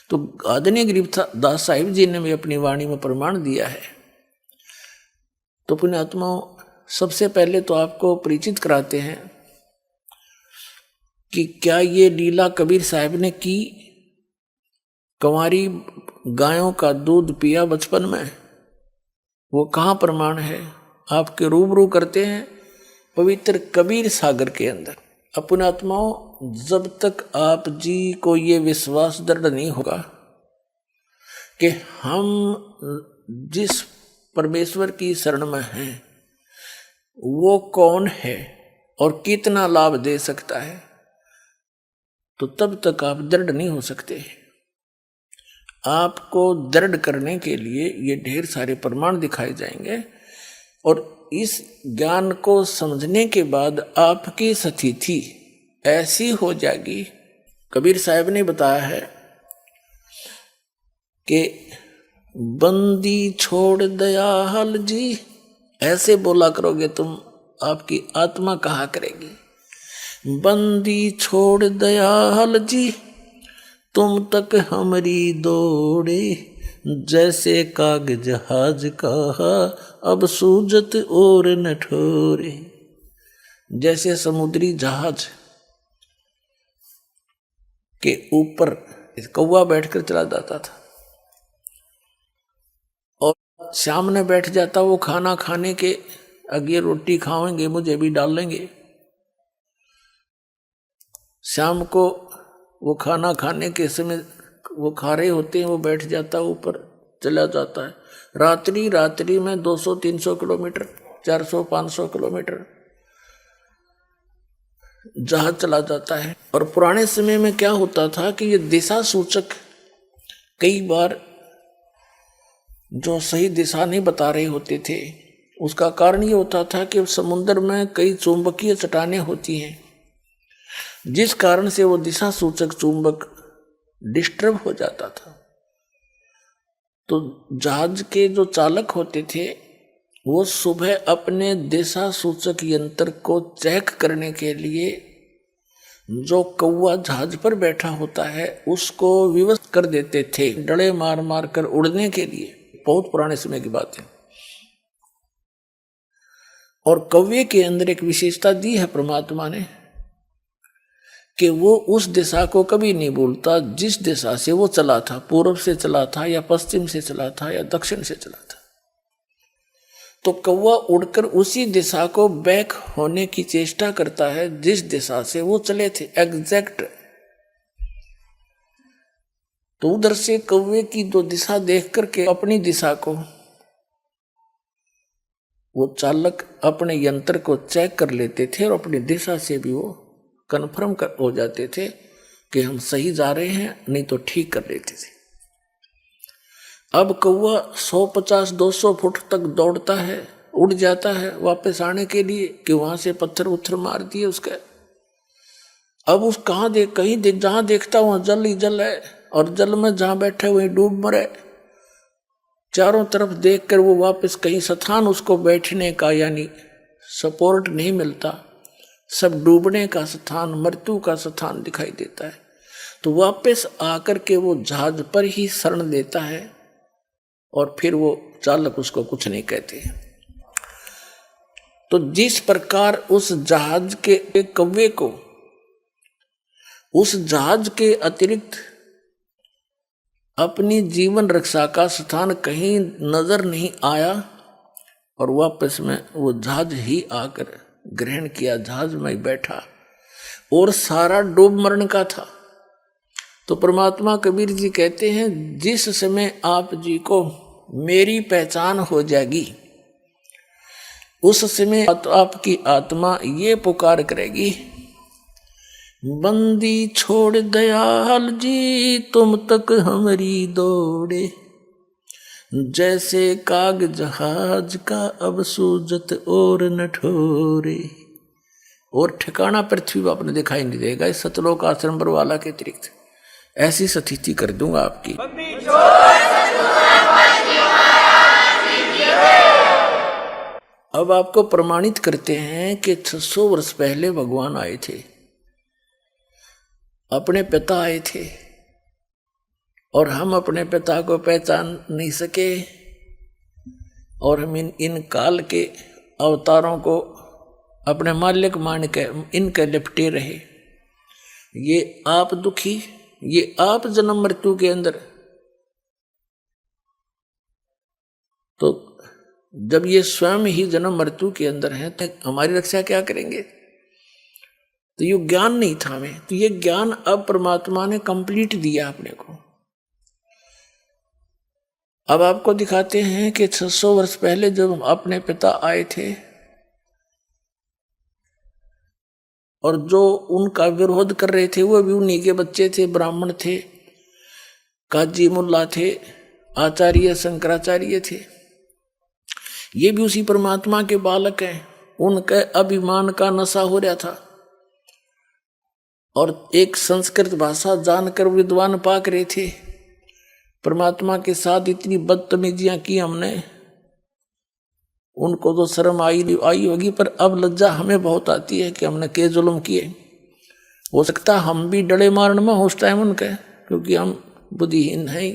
तो आदरणीय गरीबदास साहिब जी ने भी अपनी वाणी में प्रमाण दिया है। तो पुण्यात्माओं, सबसे पहले तो आपको परिचित कराते हैं कि क्या ये लीला कबीर साहब ने की। कंवारी गायों का दूध पिया बचपन में, वो कहाँ प्रमाण है, आपके रूबरू करते हैं पवित्र कबीर सागर के अंदर। अपने आत्माओं, जब तक आप जी को ये विश्वास दृढ़ नहीं होगा कि हम जिस परमेश्वर की शरण में हैं वो कौन है और कितना लाभ दे सकता है, तो तब तक आप दृढ़ नहीं हो सकते। आपको दृढ़ करने के लिए ये ढेर सारे प्रमाण दिखाए जाएंगे, और इस ज्ञान को समझने के बाद आपकी स्थिति ऐसी हो जाएगी। कबीर साहब ने बताया है कि बंदी छोड़ दयाल जी, ऐसे बोला करोगे तुम, आपकी आत्मा कहा करेगी, बंदी छोड़ दयाल जी तुम तक हमारी दौड़े, जैसे काग जहाज कहा अब सूजत और न ठोरे। जैसे समुद्री जहाज के ऊपर कौवा बैठकर चला जाता था और सामने बैठ जाता, वो खाना खाने के अगे रोटी खाएंगे मुझे भी डाल लेंगे। शाम को वो खाना खाने के समय वो खा रहे होते हैं, वो बैठ जाता, ऊपर चला जाता है। रात्रि में 200-300 किलोमीटर, 400-500 किलोमीटर जहाज चला जाता है। और पुराने समय में क्या होता था कि ये दिशा सूचक कई बार जो सही दिशा नहीं बता रहे होते थे, उसका कारण ये होता था कि समुद्र में कई चुंबकीय चट्टानें होती हैं, जिस कारण से वो दिशा सूचक चुंबक डिस्टर्ब हो जाता था। तो जहाज के जो चालक होते थे वो सुबह अपने दिशा सूचक यंत्र को चेक करने के लिए जो कौवा जहाज पर बैठा होता है उसको विवश कर देते थे, डड़े मार मार कर उड़ने के लिए। बहुत पुराने समय की बात है। और कौवे के अंदर एक विशेषता दी है परमात्मा ने कि वो उस दिशा को कभी नहीं भूलता जिस दिशा से वो चला था, पूर्व से चला था या पश्चिम से चला था या दक्षिण से चला था। तो कौवा उड़कर उसी दिशा को बैक होने की चेष्टा करता है जिस दिशा से वो चले थे, एग्जैक्ट। तो उधर से कौवे की दो दिशा देख करके अपनी दिशा को वो चालक अपने यंत्र को चेक कर लेते थे और अपनी दिशा से भी वो कन्फर्म हो जाते थे कि हम सही जा रहे हैं, नहीं तो ठीक कर लेते थे। अब कौवा 150-200 फुट तक दौड़ता है, उड़ जाता है वापस आने के लिए कि वहां से पत्थर उत्थर मार दिए उसके। अब उस जहां देखता वहां जल ही जल है, और जल में जहां बैठे वहीं डूब मरे। चारों तरफ देखकर वो वापस कहीं स्थान उसको बैठने का यानी सपोर्ट नहीं मिलता, सब डूबने का स्थान, मृत्यु का स्थान दिखाई देता है। तो वापस आकर के वो जहाज पर ही शरण लेता है और फिर वो चालक उसको कुछ नहीं कहते। तो जिस प्रकार उस जहाज के कौवे को उस जहाज के अतिरिक्त अपनी जीवन रक्षा का स्थान कहीं नजर नहीं आया और वापस में वो जहाज ही आकर ग्रहण किया, जहाज में बैठा और सारा डूब मरण का था। तो परमात्मा कबीर जी कहते हैं जिस समय आप जी को मेरी पहचान हो जाएगी उस समय तो आपकी आत्मा ये पुकार करेगी, बंदी छोड़ दयाल जी तुम तक हमारी दौड़े, जैसे काग जहाज का अब सूजत और न ठोरे। और ठिकाना पृथ्वी पर आपने दिखाई नहीं देगा इस सतलोक आश्रम पर वाला के अतिरिक्त। ऐसी स्थिति कर दूंगा आपकी। अब आपको प्रमाणित करते हैं कि 600 वर्ष पहले भगवान आए थे, अपने पिता आए थे, और हम अपने पिता को पहचान नहीं सके और हम इन काल के अवतारों को अपने मालिक मान के इनके लिपटे रहे। ये आप दुखी, ये आप जन्म मृत्यु के अंदर। तो जब ये स्वयं ही जन्म मृत्यु के अंदर हैं तो हमारी रक्षा क्या करेंगे? तो ये ज्ञान नहीं था हमें, तो ये ज्ञान अब परमात्मा ने कंप्लीट दिया अपने को। अब आपको दिखाते हैं कि 600 वर्ष पहले जब अपने पिता आए थे और जो उनका विरोध कर रहे थे वो भी उन्हीं के बच्चे थे, ब्राह्मण थे, काजी मुल्ला थे, आचार्य शंकराचार्य थे। ये भी उसी परमात्मा के बालक हैं। उनके अभिमान का नशा हो रहा था और एक संस्कृत भाषा जानकर विद्वान पाक रहे थे। परमात्मा के साथ इतनी बदतमीजियां की हमने, उनको तो शर्म आई होगी, पर अब लज्जा हमें बहुत आती है कि हमने के जुल्म किए। हो सकता हम भी डड़े मारने में उस टाइम उनके, क्योंकि हम बुद्धिहीन हैं।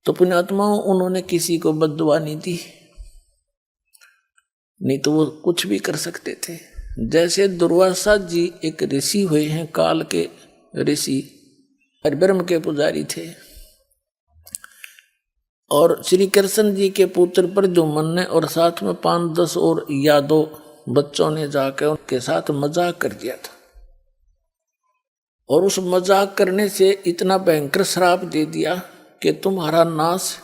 तो पुण्यात्माओं उन्होंने किसी को बद्दुआ नहीं दी, नहीं तो वो कुछ भी कर सकते थे। जैसे दुर्वासा जी एक ऋषि हुए हैं, काल के ऋषि, ब्रह्म के पुजारी थे, और श्री कृष्ण जी के पुत्र प्रद्युम्न ने और साथ में 5-10 और यादव बच्चों ने जाकर उनके साथ मजाक कर दिया था, और उस मजाक करने से इतना भयंकर श्राप दे दिया कि तुम्हारा नाश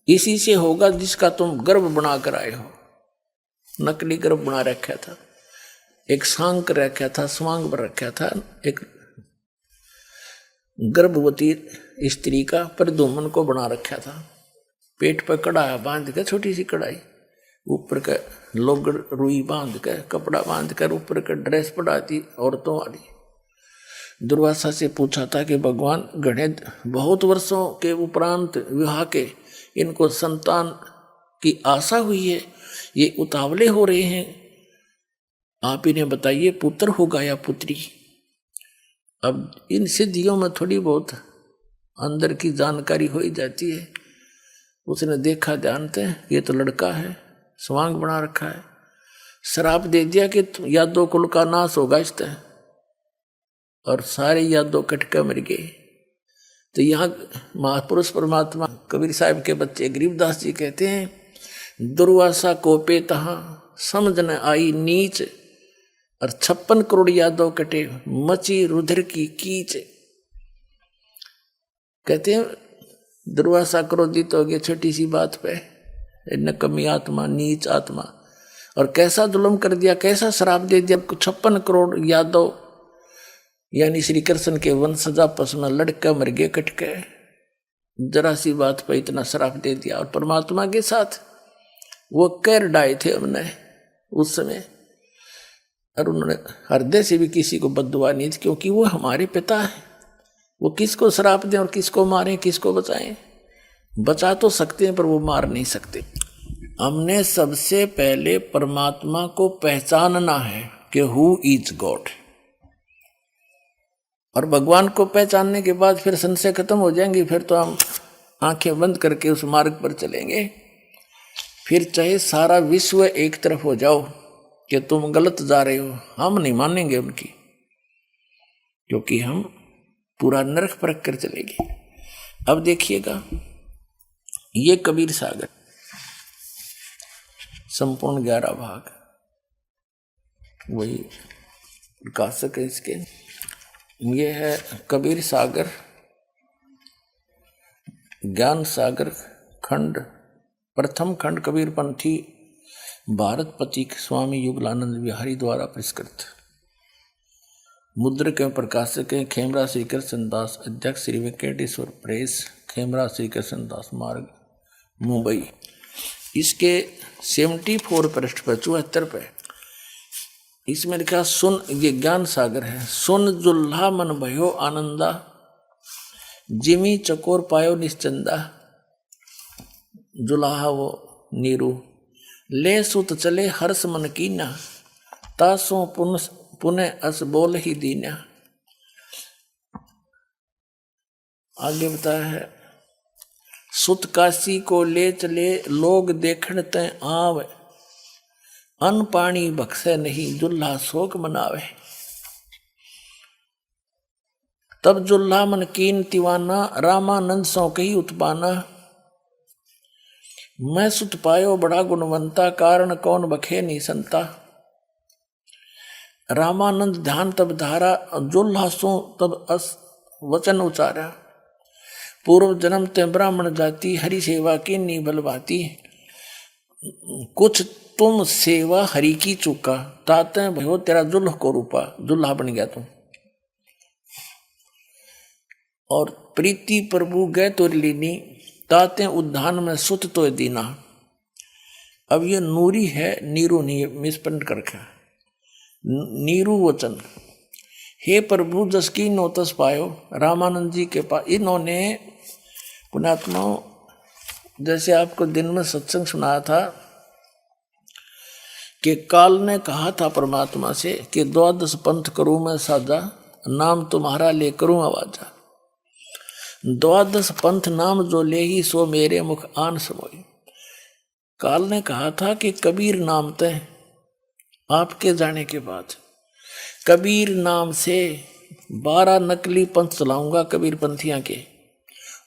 इसी से होगा जिसका तुम गर्भ बना कर आए हो। नकली गर्भ बना रखा था, एक सांग रखा था, स्वांग पर रखा था, एक गर्भवती स्त्री का प्रद्युम्न को बना रखा था। पेट पर कड़ा बांध कर, छोटी सी कड़ाई, ऊपर का लोगड़ रुई बांध कर, कपड़ा बांध कर, ऊपर का ड्रेस पड़ा दी औरतों वाली। दुर्वासा से पूछा था कि भगवान, गणित बहुत वर्षों के उपरांत विवाह के इनको संतान की आशा हुई है, ये उतावले हो रहे हैं, आप इन्हें बताइए पुत्र होगा या पुत्री। अब इन सिद्धियों में थोड़ी बहुत अंदर की जानकारी हो ही जाती है। उसने देखा, जानते हैं ये तो लड़का है, स्वांग बना रखा है, श्राप दे दिया कि यादव कुल का नाश होगा इस तरह, और सारे यादव कटके मर गए। तो यहाँ महापुरुष परमात्मा कबीर साहब के बच्चे गरीबदास जी कहते हैं, दुर्वासा कोपे तहाँ समझ न आई नीच, और 56 करोड़ यादव कटे मची रुधिर की कीच। कहते हैं दुर्वासा क्रोधित हो गया छोटी सी बात पे, नकमी आत्मा, नीच आत्मा, और कैसा जुल्म कर दिया, कैसा श्राप दे दिया। 56 करोड़ यादव यानी श्री कृष्ण के वंशज आपस में लड़के मर गए कटके, जरा सी बात पर इतना श्राप दे दिया। और परमात्मा के साथ वो कर डाए थे हमने उस समय, और उन्होंने हृदय से भी किसी को बद्दुआ नहीं थी, क्योंकि वो हमारे पिता है। वो किसको श्राप दें और किसको मारें, किसको बचाएं? बचा तो सकते हैं पर वो मार नहीं सकते। हमने सबसे पहले परमात्मा को पहचानना है कि हु इज गॉड, और भगवान को पहचानने के बाद फिर संशय खत्म हो जाएंगे, फिर तो हम आंखें बंद करके उस मार्ग पर चलेंगे। फिर चाहे सारा विश्व एक तरफ हो जाओ कि तुम गलत जा रहे हो, हम नहीं मानेंगे उनकी, क्योंकि हम पूरा नरक परख कर चलेंगे। अब देखिएगा, ये कबीर सागर संपूर्ण 11 भाग, वही प्रकाशक है इसके। ये है कबीर सागर, ज्ञान सागर खंड, प्रथम खंड कबीरपंथी भारत पथिक स्वामी युगलानंद बिहारी द्वारा पुरस्कृत। मुद्रक एवं प्रकाशक हैं खेमरा श्री कृष्ण दास, अध्यक्ष श्री वेंकटेश्वर प्रेस, खेमरा श्री कृष्ण दास मार्ग, मुंबई। इसके 74 पृष्ठ पर 74 पे इसमें लिखा, सुन, ये ज्ञान सागर है, सुन जुल्हा मन भयो आनंदा, जिमी चकोर पायो निश्चंदा। जुलाहा वो नीरू, ले सुत चले हर्ष मन कीना, तासों पुनः अस बोल ही दीना। आगे बताया है, सुत काशी को ले चले लोग देखण तय आवे, अन्न पानी बख्शे नहीं जुल्हा शोक मनावे। तब जुल्हा मन कीन तिवाना, रामानंद सौ कही उत्पाना, मैं सुत पायो बड़ा गुणवंता, कारण कौन बखे नहीं संता। रामानंद ध्यान तब धारा, जुल्हा सो तब अस वचन उचारा। पूर्व जन्म ते ब्राह्मण जाति, हरि सेवा की नी बलवाती। कुछ तुम सेवा हरि की चुका, ताते भयो तेरा जुल्ह को रूपा, जुल्हा बन गया तुम। और प्रीति प्रभु गए तो लीनी, ताते उद्धान में सुत तो दीना। अब ये नूरी है, नीरू नहीं, मिसप्रिंट कर रखा, नीरू वचन। हे प्रभु जस की नो तस पायो, रामानंद जी के पास इन्होंने पुण्यात्माओं, जैसे आपको दिन में सत्संग सुनाया था कि काल ने कहा था परमात्मा से कि 12 पंथ करूं मैं साजा, नाम तुम्हारा ले करूं आवाजा। 12 पंथ नाम जो ले ही, सो मेरे मुख आन समोई। काल ने कहा था कि कबीर नाम तय, आपके जाने के बाद कबीर नाम से 12 नकली पंथ चलाऊंगा कबीर पंथियां के,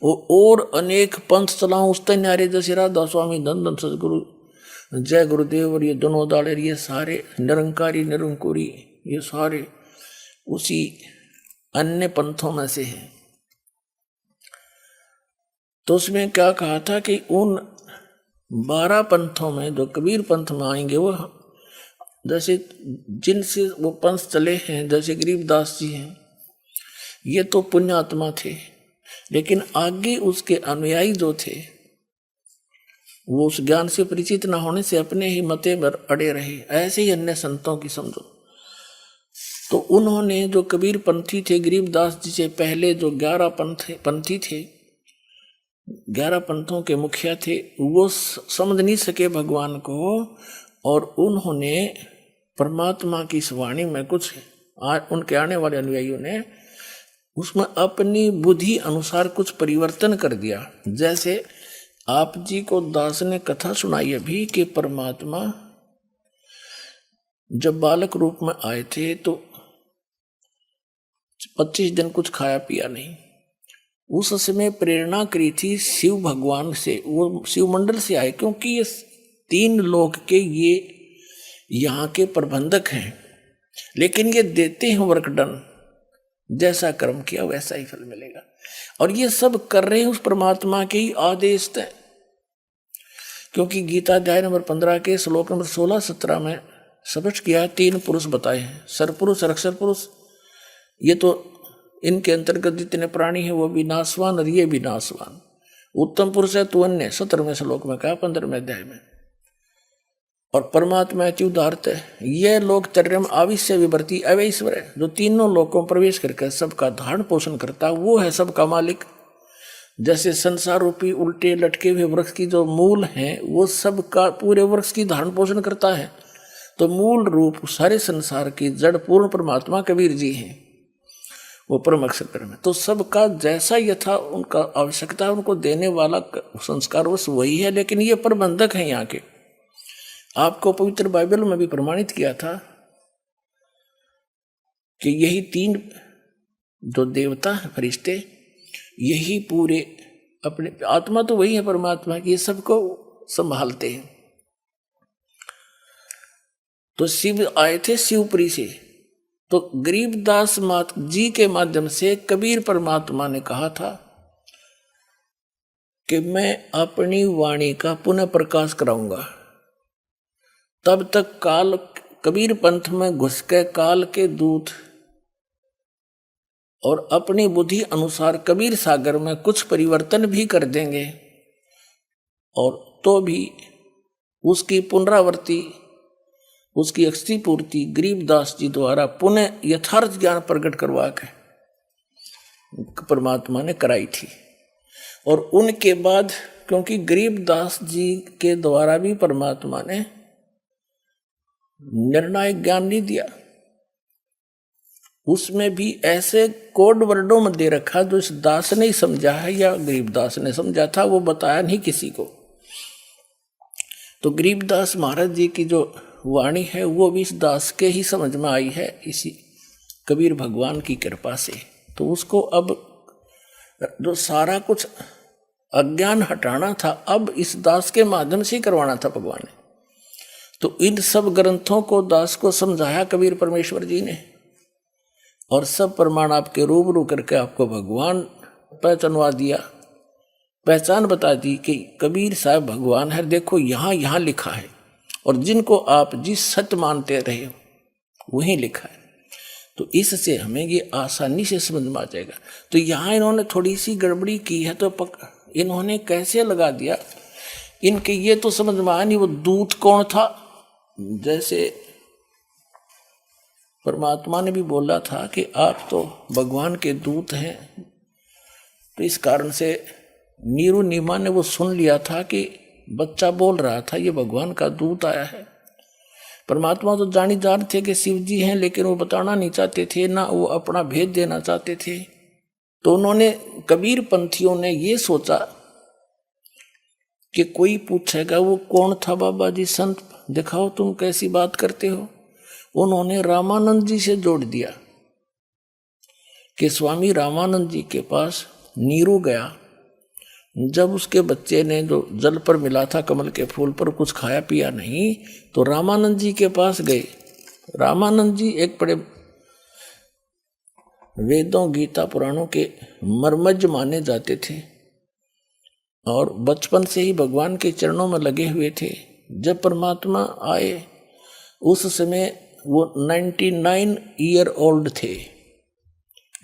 और अनेक पंथ चलाऊं उस न्यारे, जैसे राधा स्वामी, धन धन सदगुरु, जय गुरुदेव, और ये दोनों दालेर, ये सारे निरंकारी निरंकुरी, ये सारे उसी अन्य पंथों में से हैं। तो उसमें क्या कहा था कि उन 12 पंथों में जो कबीर पंथ में आएंगे, वो जैसे जिनसे वो पंथ चले हैं, जैसे गरीबदास जी हैं, ये तो पुण्यात्मा थे, लेकिन आगे उसके अनुयायी जो थे वो उस ज्ञान से परिचित न होने से अपने ही मते पर अड़े रहे। ऐसे ही अन्य संतों की समझो। तो उन्होंने जो कबीर पंथी थे, गरीबदास जी से पहले जो 11 पंथी थे, 11 पंथों के मुखिया थे, वो समझ नहीं सके भगवान को, और उन्होंने परमात्मा की इस वाणी में कुछ उनके आने वाले अनुयायियों ने उसमें अपनी बुद्धि अनुसार कुछ परिवर्तन कर दिया। जैसे आप जी को दास ने कथा सुनाई अभी कि परमात्मा जब बालक रूप में आए थे तो 25 दिन कुछ खाया पिया नहीं। उस समय प्रेरणा करी थी शिव भगवान से, वो शिव मंडल से आए, क्योंकि ये 3 लोक के ये यहाँ के प्रबंधक हैं, लेकिन ये देते हैं वर्कडन, जैसा कर्म किया वैसा ही फल मिलेगा। और ये सब कर रहे हैं उस परमात्मा के ही आदेश तय, क्योंकि गीता अध्याय नंबर 15 के श्लोक नंबर 16-17 में स्पष्ट किया है, 3 पुरुष बताए हैं, सरपुरुष, अक्षर पुरुष। ये तो इनके अंतर्गत जितने प्राणी हैं वो भी नाशवान और ये भी नाशवान। उत्तम पुरुष है तो अन्य 17वें श्लोक में कहा, 15वें अध्याय में। और परमात्मा अति उदारत है, यह लोक चर्यम आविश्य विवर्ती अवैश्वर है, जो तीनों लोकों में प्रवेश करके सबका धारण पोषण करता, वो है सबका मालिक। जैसे संसार रूपी उल्टे लटके हुए वृक्ष की जो मूल हैं वो सबका पूरे वृक्ष की धारण पोषण करता है, तो मूल रूप सारे संसार की जड़ पूर्ण परमात्मा कबीर जी हैं, वो परम अक्षर परम है। तो सबका जैसा यथा उनका आवश्यकता उनको देने वाला संस्कार बस वही है, लेकिन ये प्रबंधक हैं यहाँ के। आपको पवित्र बाइबल में भी प्रमाणित किया था कि यही 3 जो देवता हैं फरिश्ते, यही पूरे अपने आत्मा तो वही है परमात्मा की, ये सबको संभालते हैं। तो शिव आए थे शिवपुरी से, तो गरीबदास मात जी के माध्यम से कबीर परमात्मा ने कहा था कि मैं अपनी वाणी का पुनः प्रकाश कराऊंगा। तब तक काल कबीर पंथ में घुस के काल के दूत और अपनी बुद्धि अनुसार कबीर सागर में कुछ परिवर्तन भी कर देंगे, और तो भी उसकी पुनरावृत्ति, उसकी अक्षति पूर्ति गरीबदास जी द्वारा पुनः यथार्थ ज्ञान प्रकट करवा के परमात्मा ने कराई थी। और उनके बाद क्योंकि गरीबदास जी के द्वारा भी परमात्मा ने निर्णायक ज्ञान नहीं दिया, उसमें भी ऐसे कोड वर्डों में दे रखा जो इस दास ने ही समझा है या गरीबदास ने समझा था, वो बताया नहीं किसी को। तो गरीबदास महाराज जी की जो वाणी है वो भी इस दास के ही समझ में आई है, इसी कबीर भगवान की कृपा से। तो उसको अब जो सारा कुछ अज्ञान हटाना था, अब इस दास के माध्यम से ही करवाना था भगवान ने। तो इन सब ग्रंथों को दास को समझाया कबीर परमेश्वर जी ने, और सब प्रमाण आपके रूबरू करके आपको भगवान पहचानवा दिया, पहचान बता दी कि कबीर साहब भगवान है, देखो यहाँ यहाँ लिखा है, और जिनको आप जिस सत्य मानते रहे हो वही लिखा है। तो इससे हमें ये आसानी से समझ में आ जाएगा। तो यहाँ इन्होंने थोड़ी सी गड़बड़ी की है, तो इन्होंने कैसे लगा दिया, इनके ये तो समझ में आया नहीं वो दूत कौन था। जैसे परमात्मा ने भी बोला था कि आप तो भगवान के दूत हैं, तो इस कारण से नीरू नीमा ने वो सुन लिया था कि बच्चा बोल रहा था ये भगवान का दूत आया है। परमात्मा तो जानी जान थे कि शिव जी हैं, लेकिन वो बताना नहीं चाहते थे, ना वो अपना भेद देना चाहते थे। तो उन्होंने कबीर पंथियों ने ये सोचा कि कोई पूछेगा वो कौन था बाबा जी, संत दिखाओ तुम कैसी बात करते हो। उन्होंने रामानंद जी से जोड़ दिया कि स्वामी रामानंद जी के पास नीरू गया, जब उसके बच्चे ने जो जल पर मिला था कमल के फूल पर कुछ खाया पिया नहीं, तो रामानंद जी के पास गए। रामानंद जी एक बड़े वेदों गीता पुराणों के मर्मज्ञ माने जाते थे और बचपन से ही भगवान के चरणों में लगे हुए थे। जब परमात्मा आए उस समय वो 99 ईयर ओल्ड थे,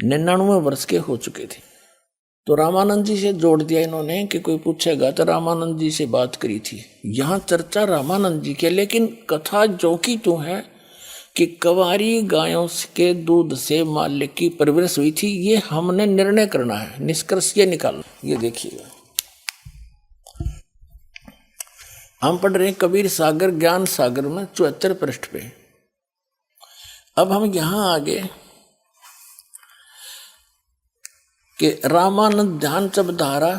99 वर्ष के हो चुके थे। तो रामानंद जी से जोड़ दिया इन्होंने कि कोई पूछेगा तो रामानंद जी से बात करी थी। यहाँ चर्चा रामानंद जी के, लेकिन कथा जो की तो है कि कवारी गायों के दूध से मालिक की परवरिश हुई थी। ये हमने निर्णय करना है, निष्कर्ष ये निकालना। ये देखिएगा हम पढ़ रहे हैं कबीर सागर ज्ञान सागर में 74 पृष्ठ पे। अब हम यहां आगे कि रामानंद ध्यान जब धारा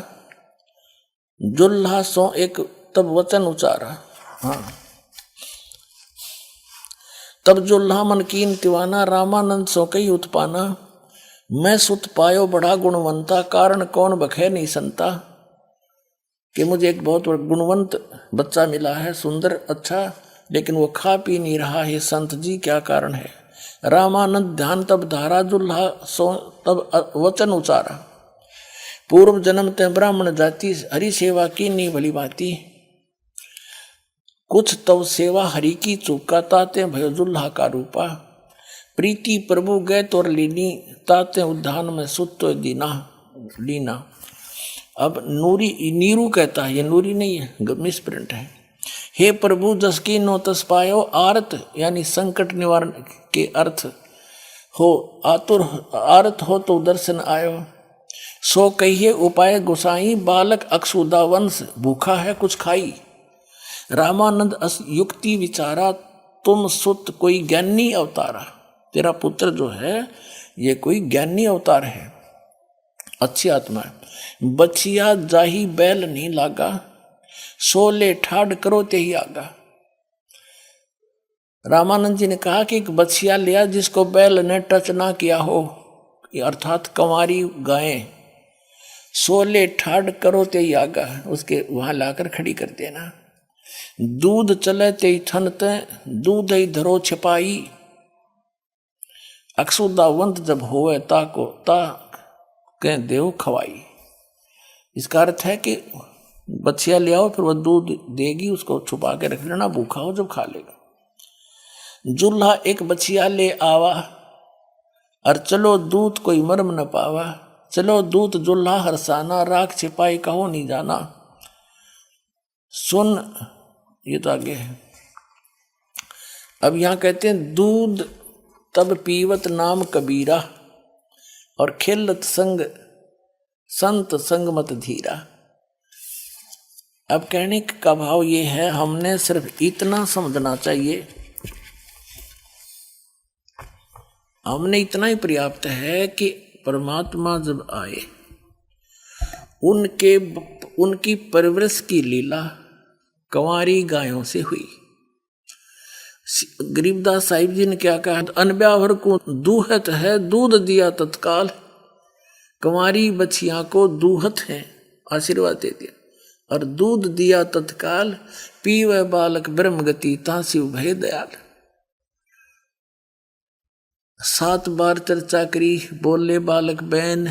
जुल्हा सो एक तब वचन उचारा। हाँ, तब जुल्हा मन कीन तिवाना रामानंद सो कई उत्पाना। मैं सुत पायो बड़ा गुणवंता कारण कौन बखे नहीं संता। कि मुझे एक बहुत गुणवंत बच्चा मिला है, सुंदर अच्छा, लेकिन वो खा पी नहीं रहा है, संत जी क्या कारण है। रामानंद ध्यान तब धारा जुल्हा सो तब वचन उचारा। पूर्व जन्म ते ब्राह्मण जाति हरि सेवा की नहीं भली भांति। कुछ तब सेवा हरि की चूका ताते भयो जुल्हा का रूपा। प्रीति प्रभु गए तोर लीनी ताते उद्यान में सुत तो दीना लीना। अब नूरी नीरू कहता है, ये नूरी नहीं है, मिसप्रिंट है। हे प्रभु जस की नो तस पायो आरत यानी संकट निवारण के अर्थ हो। आतुर आरत हो तो दर्शन आयो। सो कहिए उपाय गुसाई बालक अक्षुदा वंश भूखा है कुछ खाई। रामानंद युक्ति विचारा तुम सुत कोई ज्ञानी अवतारा। तेरा पुत्र जो है ये कोई ज्ञानी अवतार है, अच्छी आत्मा है। बछिया जाही बैल नहीं लागा सोले ठाड़ करो ते ही आगा। रामानंद जी ने कहा कि एक बछिया लिया जिसको बैल ने टच ना किया हो, अर्थात कंवारी गायें। सोले ठाड़ करो ते ही आगा, उसके वहां लाकर खड़ी कर देना। दूध चले ते ही थनते दूध ही धरो छिपाई। अक्षुदावंत जब होवे ताको ता कह देव खवाई। इसका अर्थ है कि बछिया ले आओ फिर वह दूध देगी, उसको छुपा के रख लेना, भूखा हो जब खा लेगा। जुल्हा एक बछिया ले आवा और चलो दूध कोई मर्म न पावा। चलो दूध जुल्हा हरसाना राख छिपाई कहो नहीं जाना। सुन, ये तो आगे है। अब यहां कहते हैं दूध तब पीवत नाम कबीरा और खेलत संग संत संग मत धीरा। अब कहने का भाव ये है, हमने सिर्फ इतना समझना चाहिए, हमने इतना ही पर्याप्त है कि परमात्मा जब आए उनकी परवरिश की लीला कंवारी गायों से हुई। गरीबदास साहिब जी ने क्या कहा, अनब्यावर को दूहत है दूध दिया तत्काल। कंवारी बछिया को दूहत है आशीर्वाद दे दिया और दूध दिया तत्काल। पीवे बालक ब्रह्म गति तासिव भय दयाल। 7 बार चर्चा करी बोले बालक बैन।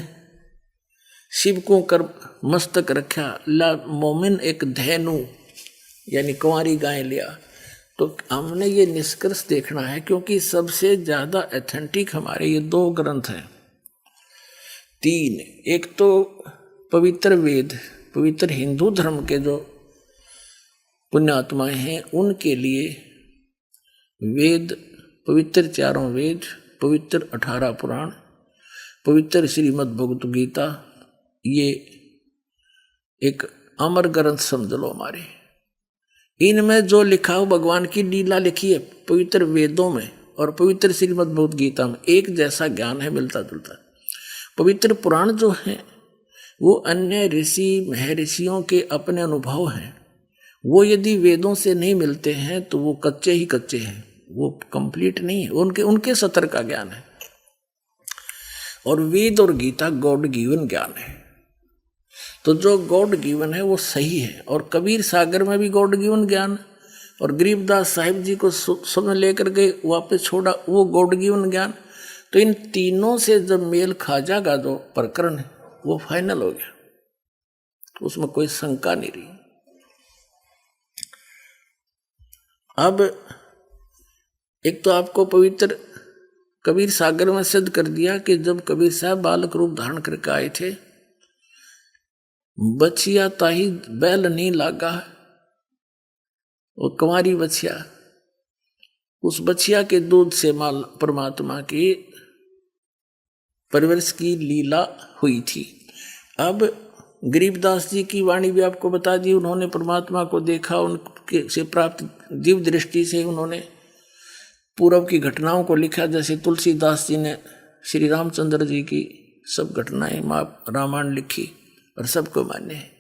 शिव को कर मस्तक रखा ला मोमिन एक धैनु यानी कुंवारी गाय लिया। तो हमने ये निष्कर्ष देखना है, क्योंकि सबसे ज्यादा ऑथेंटिक हमारे ये 2 ग्रंथ हैं, 3। एक तो पवित्र वेद, पवित्र हिंदू धर्म के जो पुण्यात्माएं हैं उनके लिए वेद, पवित्र 4 वेद, पवित्र 18 पुराण, पवित्र श्रीमद् भगवत गीता, ये एक अमर ग्रंथ समझ लो हमारे। इनमें जो लिखा हो भगवान की लीला लिखी है पवित्र वेदों में और पवित्र श्रीमद् भगवत गीता में एक जैसा ज्ञान है, मिलता जुलता। पवित्र पुराण जो है वो अन्य ऋषि महर्षियों के अपने अनुभव हैं, वो यदि वेदों से नहीं मिलते हैं तो वो कच्चे ही कच्चे हैं, वो कंप्लीट नहीं है, उनके सतर का ज्ञान है। और वेद और गीता गॉड गिवन ज्ञान है, तो जो गॉड गिवन है वो सही है। और कबीर सागर में भी गॉड गिवन ज्ञान, और गरीबदास साहिब जी को समय लेकर के वापस छोड़ा वो गॉड गिवन ज्ञान। तो इन तीनों से जब मेल खा जाएगा जो प्रकरण है वो फाइनल हो गया, तो उसमें कोई शंका नहीं रही। अब एक तो आपको पवित्र कबीर सागर में सिद्ध कर दिया कि जब कबीर साहब बालक रूप धारण करके आए थे, बछिया ताही बैल नहीं लागा, वो कंवारी बछिया, उस बछिया के दूध से माल परमात्मा की परवरिश की लीला हुई थी। अब गरीबदास जी की वाणी भी आपको बता दी, उन्होंने परमात्मा को देखा, उनके से प्राप्त दिव्य दृष्टि से उन्होंने पूर्व की घटनाओं को लिखा। जैसे तुलसीदास जी ने श्री रामचंद्र जी की सब घटनाएं रामायण लिखी और सबको मान्य है।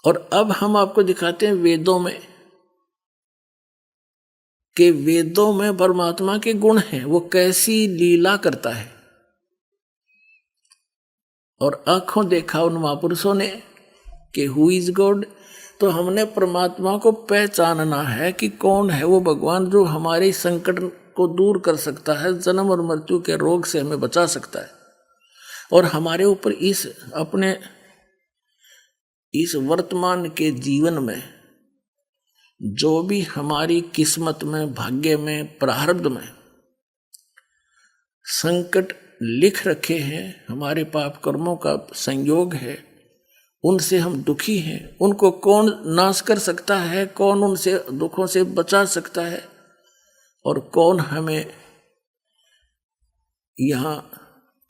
और अब हम आपको दिखाते हैं वेदों में कि वेदों में परमात्मा के गुण हैं, वो कैसी लीला करता है। और आंखों देखा उन महापुरुषों ने कि हु इज गॉड, तो हमने परमात्मा को पहचानना है कि कौन है वो भगवान जो हमारे संकट को दूर कर सकता है, जन्म और मृत्यु के रोग से हमें बचा सकता है, और हमारे ऊपर इस वर्तमान के जीवन में जो भी हमारी किस्मत में, भाग्य में, प्रारब्ध में संकट लिख रखे हैं, हमारे पाप कर्मों का संयोग है, उनसे हम दुखी हैं, उनको कौन नाश कर सकता है, कौन उनसे दुखों से बचा सकता है, और कौन हमें यहाँ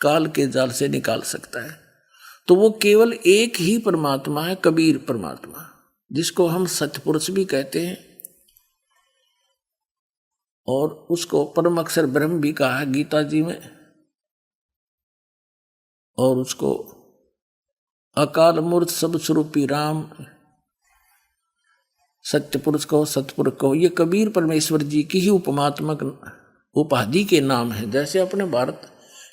काल के जाल से निकाल सकता है। तो वो केवल एक ही परमात्मा है, कबीर परमात्मा, जिसको हम सतपुरुष भी कहते हैं, और उसको परम अक्षर ब्रह्म भी कहा है गीता जी में, और उसको अकाल मूर्त सब स्वरूपी राम, सत्य पुरुष कहो, सतपुरुष कहो, ये कबीर परमेश्वर जी की ही उपमात्मक उपाधि के नाम है। जैसे अपने भारत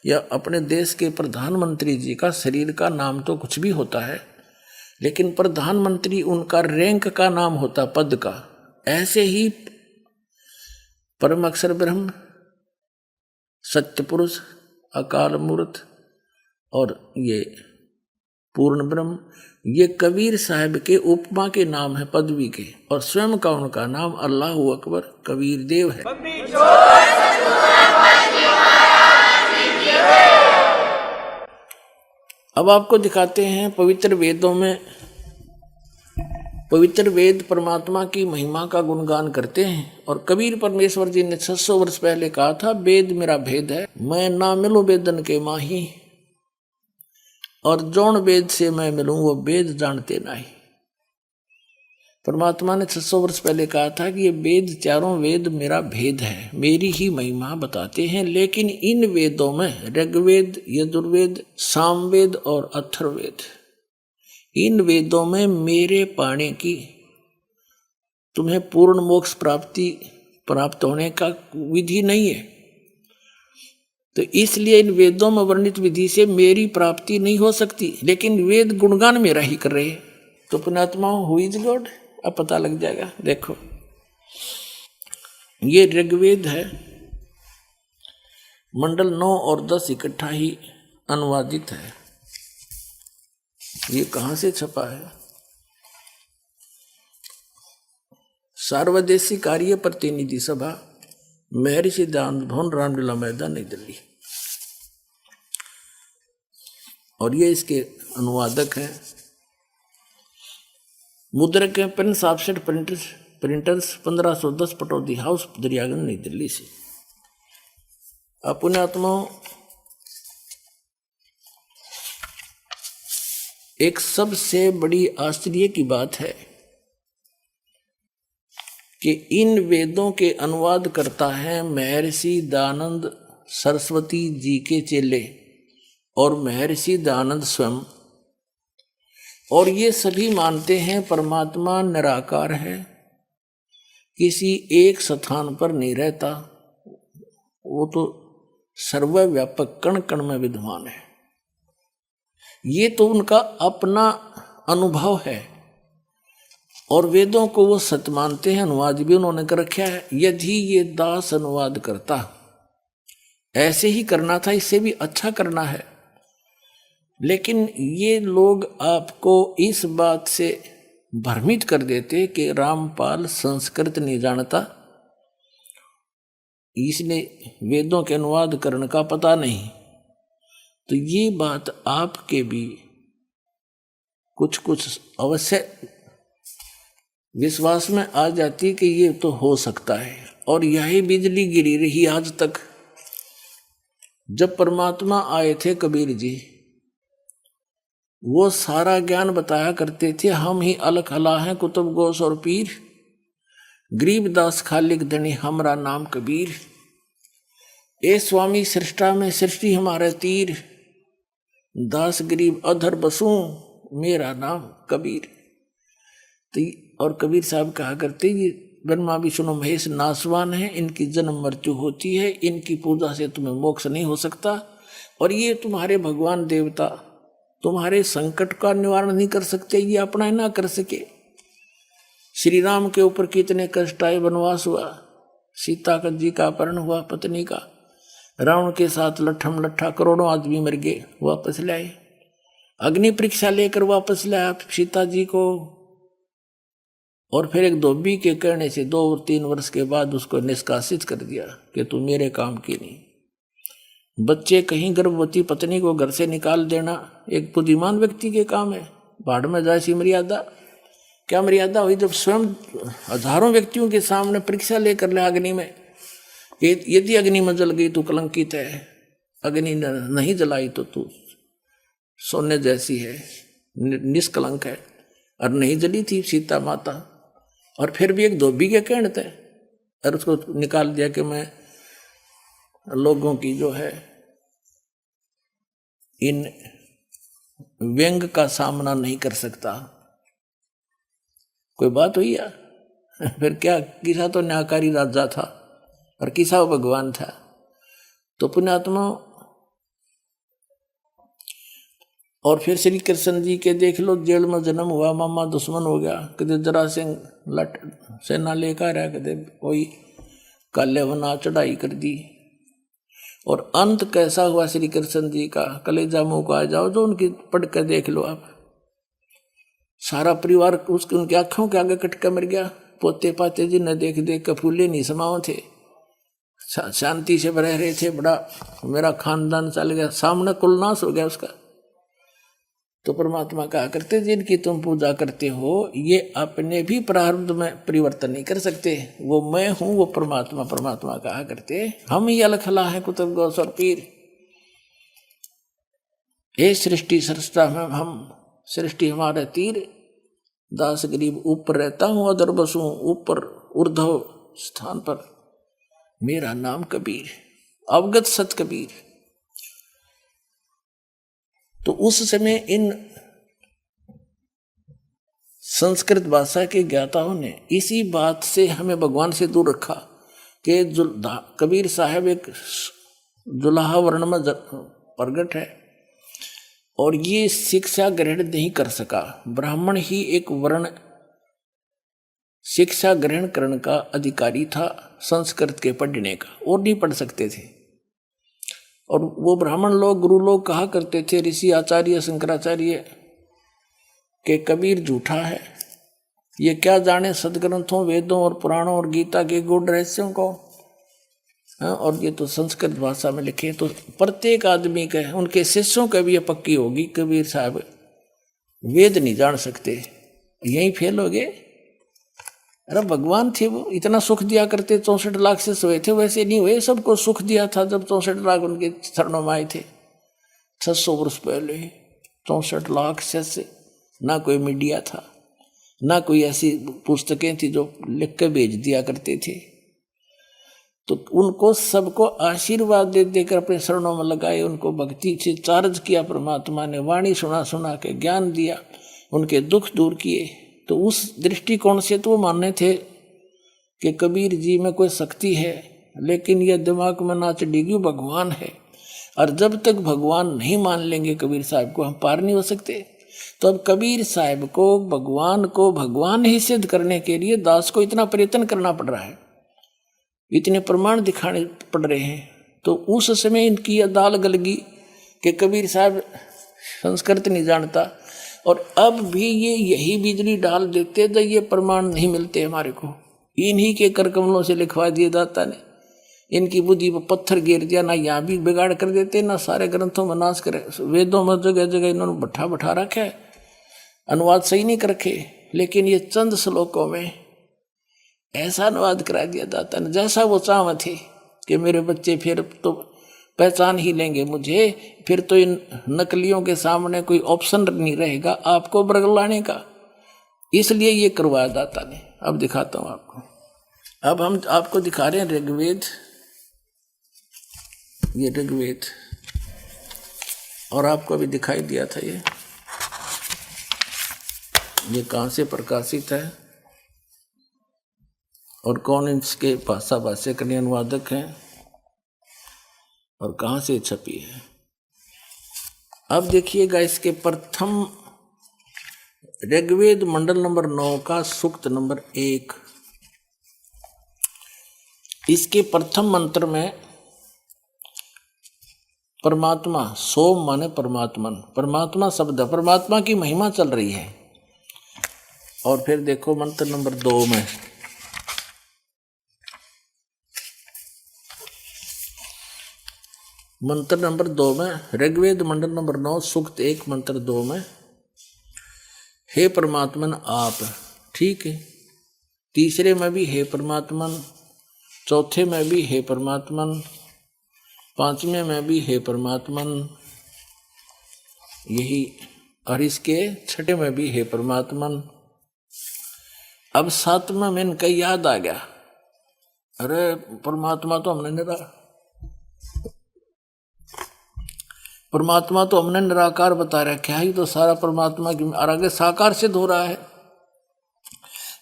या अपने देश के प्रधानमंत्री जी का शरीर का नाम तो कुछ भी होता है, लेकिन प्रधानमंत्री उनका रैंक का नाम होता, पद का। ऐसे ही परम अक्षर ब्रह्म, सत्य पुरुष, अकाल मूर्त और ये पूर्ण ब्रह्म, ये कबीर साहब के उपमा के नाम है, पदवी के, और स्वयं का उनका नाम अल्लाह अकबर कबीर देव है। अब आपको दिखाते हैं पवित्र वेदों में, पवित्र वेद परमात्मा की महिमा का गुणगान करते हैं। और कबीर परमेश्वर जी ने 600 वर्ष पहले कहा था, वेद मेरा भेद है, मैं ना मिलूं वेदन के माही, और जौन वेद से मैं मिलूं वो वेद जानते नहीं। परमात्मा ने 600 वर्ष पहले कहा था कि ये वेद, चारों वेद मेरा भेद है, मेरी ही महिमा बताते हैं। लेकिन इन वेदों में ऋग्वेद, यजुर्वेद, सामवेद और अथर्ववेद, इन वेदों में मेरे पाने की, तुम्हें पूर्ण मोक्ष प्राप्त होने का विधि नहीं है। तो इसलिए इन वेदों में वर्णित विधि से मेरी प्राप्ति नहीं हो सकती, लेकिन वेद गुणगान मेरा ही कर रहे हैं। तो पुण्यात्मा हु इज गॉड अब पता लग जाएगा। देखो ये ऋग्वेद है, मंडल 9 और 10 इकट्ठा ही अनुवादित है। ये कहाँ से छपा है? सार्वदेशी कार्य प्रतिनिधि सभा, महर्षि दान भवन, रामलीला मैदान, नई दिल्ली। और ये इसके अनुवादक हैं, मुद्रक हैं Prince offset printers 1510 Pataudi house, Daryaganj, नई दिल्ली से। अपने आत्माओं, एक सबसे बड़ी आश्चर्य की बात है कि इन वेदों के अनुवाद करता है महर्षि दयानंद सरस्वती जी के चेले और महर्षि दयानंद स्वयं, और ये सभी मानते हैं परमात्मा निराकार है, किसी एक स्थान पर नहीं रहता, वो तो सर्वव्यापक कण कण में विद्यमान है। ये तो उनका अपना अनुभव है, और वेदों को वो सत्य मानते हैं, अनुवाद भी उन्होंने कर रखा है। यदि ये दास अनुवाद करता, ऐसे ही करना था, इससे भी अच्छा करना है, लेकिन ये लोग आपको इस बात से भ्रमित कर देते कि रामपाल संस्कृत नहीं जानता, इसने वेदों के अनुवाद करने का पता नहीं। तो ये बात आपके भी कुछ अवश्य विश्वास में आ जाती कि ये तो हो सकता है। और यही बिजली गिरी रही आज तक। जब परमात्मा आए थे कबीर जी, वो सारा ज्ञान बताया करते थे। हम ही अलख अला हैं कुतुब गोस और पीर, गरीबदास खालिक धनी हमरा नाम कबीर। ए स्वामी सृष्टा में सृष्टि हमारे तीर, दास गरीब अधर बसूं मेरा नाम कबीर। तो और कबीर साहब कहा करते ये ब्रह्मा विष्णु महेश नासवान है, इनकी जन्म मृत्यु होती है, इनकी पूजा से तुम्हें मोक्ष नहीं हो सकता, और ये तुम्हारे भगवान देवता तुम्हारे संकट का निवारण नहीं कर सकते, ये अपना ना कर सके। श्री राम के ऊपर कितने कष्ट आए, वनवास हुआ, सीता का जी का अपहरण हुआ, पत्नी का, रावण के साथ लट्ठम लट्ठा करोड़ों आदमी मर गए, वापस लाए, अग्नि परीक्षा लेकर वापस लाया सीता जी को, और फिर एक धोबी के कहने से 2 और 3 वर्ष के बाद उसको निष्कासित कर दिया कि तू मेरे काम की नहीं। बच्चे कहीं गर्भवती पत्नी को घर से निकाल देना एक बुद्धिमान व्यक्ति के काम है। बाढ़ में जाए सी मर्यादा, क्या मर्यादा हुई जब स्वयं हजारों व्यक्तियों के सामने परीक्षा लेकर ले अग्नि में, यदि अग्नि में जल गई तो कलंकित है, अग्नि नहीं जलाई तो तू सोने जैसी है, निष्कलंक है। और नहीं जली थी सीता माता, और फिर भी एक धोबी के कहने थे, और उसको निकाल दिया कि मैं लोगों की जो है इन व्यंग का सामना नहीं कर सकता। कोई बात हुई या फिर क्या, किसा तो न्यायकारी राजा था और किसा भगवान था। तो पुण्यात्मा, और फिर श्री कृष्ण जी के देख लो, जेल में जन्म हुआ, मामा दुश्मन हो गया, कदे जरासिंह लट सेना लेकर आया, कदे कोई काले वना चढ़ाई कर दी, और अंत कैसा हुआ श्री कृष्ण जी का, कलेजा मुंह को आ जाओ, जो उनकी पढ़ कर देख लो आप। सारा परिवार उसके उनकी आंखों के आगे कट कर मर गया, पोते पाते जी न देख देख कर फूले नहीं समाओ थे, शांति से रह रहे थे, बड़ा मेरा खानदान चल गया, सामने कुलनाश हो गया उसका। तो परमात्मा कहा करते जिनकी तुम पूजा करते हो ये अपने भी प्रारब्ध में परिवर्तन नहीं कर सकते, वो मैं हूं, वो परमात्मा। परमात्मा कहा करते हम ही अलखला है कुतुब गौस और पीर। ये सृष्टि सृष्टा में हम, सृष्टि हमारे तीर, दास गरीब ऊपर रहता हूं, अदर बसूं ऊपर ऊर्ध्व स्थान पर, मेरा नाम कबीर, अवगत सत कबीर। तो उस समय इन संस्कृत भाषा के ज्ञाताओं ने इसी बात से हमें भगवान से दूर रखा कि कबीर साहब एक जुलाहा वर्ण में प्रगट है, और ये शिक्षा ग्रहण नहीं कर सका। ब्राह्मण ही एक वर्ण शिक्षा ग्रहण करने का अधिकारी था, संस्कृत के पढ़ने का, और नहीं पढ़ सकते थे। और वो ब्राह्मण लोग, गुरु लोग कहा करते थे, ऋषि आचार्य शंकराचार्य, के कबीर झूठा है, ये क्या जाने सदग्रंथों वेदों और पुराणों और गीता के गूढ़ रहस्यों को, और ये तो संस्कृत भाषा में लिखे। तो प्रत्येक आदमी के, उनके शिष्यों का भी ये पक्की होगी, कबीर साहब वेद नहीं जान सकते, यहीं फेल हो गए। अरे भगवान थे वो, इतना सुख दिया करते, 64 लाख से सोए थे, वैसे नहीं हुए, सबको सुख दिया था जब 64 लाख उनके चरणों में आए थे 600 वर्ष पहले। 64 लाख से ना कोई मीडिया था, ना कोई ऐसी पुस्तकें थी जो लिख कर भेज दिया करते थे। तो उनको सबको आशीर्वाद दे देकर अपने शरणों में लगाए, उनको भक्ति से चार्ज किया परमात्मा ने, वाणी सुना सुना के ज्ञान दिया, उनके दुख दूर किए। तो उस दृष्टिकोण से तो वो मानने थे कि कबीर जी में कोई शक्ति है, लेकिन यह दिमाग में ना चढ़ेगी भगवान है, और जब तक भगवान नहीं मान लेंगे कबीर साहब को, हम पार नहीं हो सकते। तो अब कबीर साहब को भगवान ही सिद्ध करने के लिए दास को इतना प्रयत्न करना पड़ रहा है, इतने प्रमाण दिखाने पड़ रहे हैं। तो उस समय इनकी यह दाल गल गई कि कबीर साहब संस्कृत नहीं जानता, और अब भी ये यही बिजली डाल देते तो ये प्रमाण नहीं मिलते हमारे को, इन्हीं के कर कमलों से लिखवा दिए दाता ने, इनकी बुद्धि पर पत्थर गिर दिया, ना यहाँ भी बिगाड़ कर देते, ना सारे ग्रंथों में नाश करे। वेदों में जगह जगह इन्होंने बैठा रखा है, अनुवाद सही नहीं कर रखे, लेकिन ये चंद श्लोकों में ऐसा अनुवाद करा दिया दाता ने जैसा वो चाह थे कि मेरे बच्चे फिर तो पहचान ही लेंगे मुझे, फिर तो इन नकलियों के सामने कोई ऑप्शन नहीं रहेगा आपको बरगलाने का। इसलिए ये करवाया दाता ने। अब दिखाता हूं आपको। अब हम आपको दिखा रहे हैं ऋग्वेद, ये ऋग्वेद, और आपको अभी दिखाई दिया था ये कहाँ से प्रकाशित है और कौन इसके भाषा भाष्य के अनुवादक हैं और कहाँ से छपी है। अब देखिएगा इसके प्रथम ऋग्वेद मंडल नंबर 9 का सूक्त नंबर 1, इसके प्रथम मंत्र में परमात्मा, सोम माने परमात्मन, परमात्मा शब्द, परमात्मा की महिमा चल रही है। और फिर देखो मंत्र नंबर 2 में, मंत्र नंबर 2 में, ऋग्वेद मंडल नंबर 9 सूक्त 1 मंत्र 2 में, हे परमात्मन आप, ठीक है। तीसरे में भी हे परमात्मन, चौथे में भी हे परमात्मन, पांचवें में भी हे परमात्मन, यही, और इसके छठे में भी हे परमात्मन। अब सातवें में इनका याद आ गया, अरे परमात्मा तो हमने निराकार बता रखा है, तो सारा परमात्मा की और आगे साकार सिद्ध हो रहा है।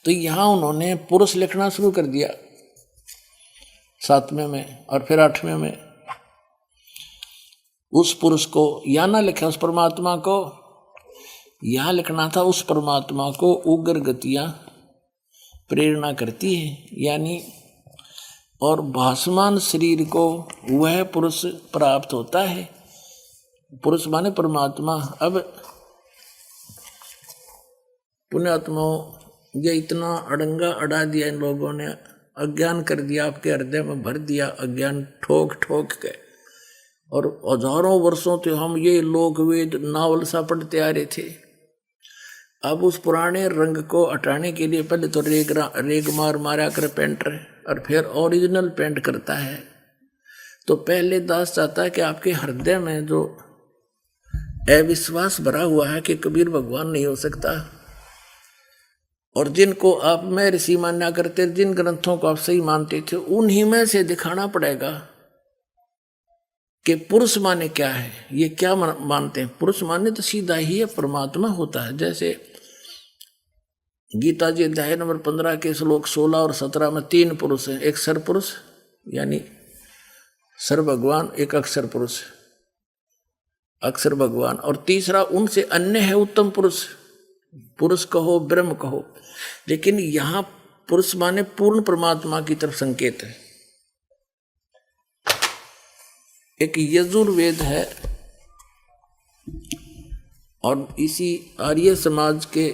तो यहां उन्होंने पुरुष लिखना शुरू कर दिया 7वें में, और फिर 8वें में उस पुरुष को यहां ना लिखा, उस परमात्मा को यहां लिखना था। उस परमात्मा को उग्र गतियां प्रेरणा करती है, यानी और भासमान शरीर को वह पुरुष प्राप्त होता है। पुरुष माने परमात्मा। अब पुण्यात्माओं, ये इतना अड़ंगा अड़ा दिया इन लोगों ने, अज्ञान कर दिया, आपके हृदय में भर दिया अज्ञान ठोक ठोक के। और हजारों वर्षों से हम ये लोक वेद नावल सा पढ़ते आ रहे थे। अब उस पुराने रंग को हटाने के लिए पहले तो रेग मारा कर पेंटर, और फिर ओरिजिनल पेंट करता है। तो पहले दास चाहता है कि आपके हृदय में जो अविश्वास भरा हुआ है कि कबीर भगवान नहीं हो सकता, और जिनको आप में ऋषि मान्या करते, जिन ग्रंथों को आप सही मानते थे, उन्हीं में से दिखाना पड़ेगा कि पुरुष माने क्या है, ये क्या मानते हैं। पुरुष माने तो सीधा ही है परमात्मा होता है। जैसे गीता जी अध्याय नंबर 15 के श्लोक 16 और 17 में 3 पुरुष हैं, एक सर पुरुष यानी सर भगवान, एक अक्षर पुरुष अक्षर भगवान, और तीसरा उनसे अन्य है उत्तम पुरुष, पुरुष कहो ब्रह्म कहो। लेकिन यहां पुरुष माने पूर्ण परमात्मा की तरफ संकेत है। एक यजुर्वेद है, और इसी आर्य समाज के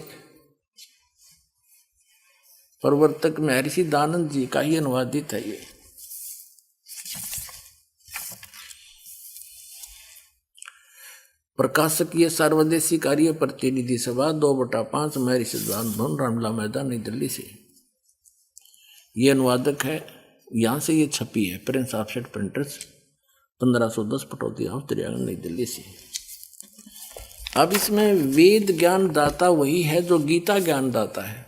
प्रवर्तक महर्षि दानंद जी का ही अनुवादित है ये। प्रकाशक ये सर्वदेशी कार्य प्रतिनिधि सभा 2/5 महर्षि दानंद भवन, रामला मैदान, नई दिल्ली से ये अनुवादक है। यहाँ से ये छपी है, prince offset printers, 1510 Pataudi house, त्रियागन, नई दिल्ली से। अब इसमें वेद ज्ञान दाता वही है जो गीता ज्ञान दाता है।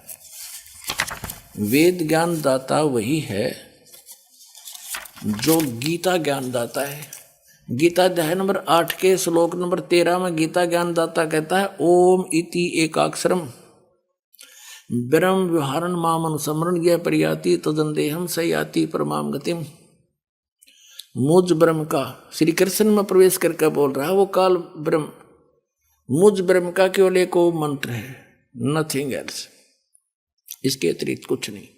वेद ज्ञान दाता वही है जो गीता ज्ञान दाता है। गीता अध्याय नंबर 8 के श्लोक नंबर 13 में गीता ज्ञान दाता कहता है, ओम इति एकाक्षरम ब्रह्म व्यवहारण माम अनुसमरण यह परियाति तदंदेहम सयाति परमाम गतिम। मुझ ब्रह्म का, श्री कृष्ण में प्रवेश करके बोल रहा है वो काल ब्रह्म, मुझ ब्रह्म का केवल एक मंत्र है, नथिंग एल्स, इसके अतिरिक्त कुछ नहीं।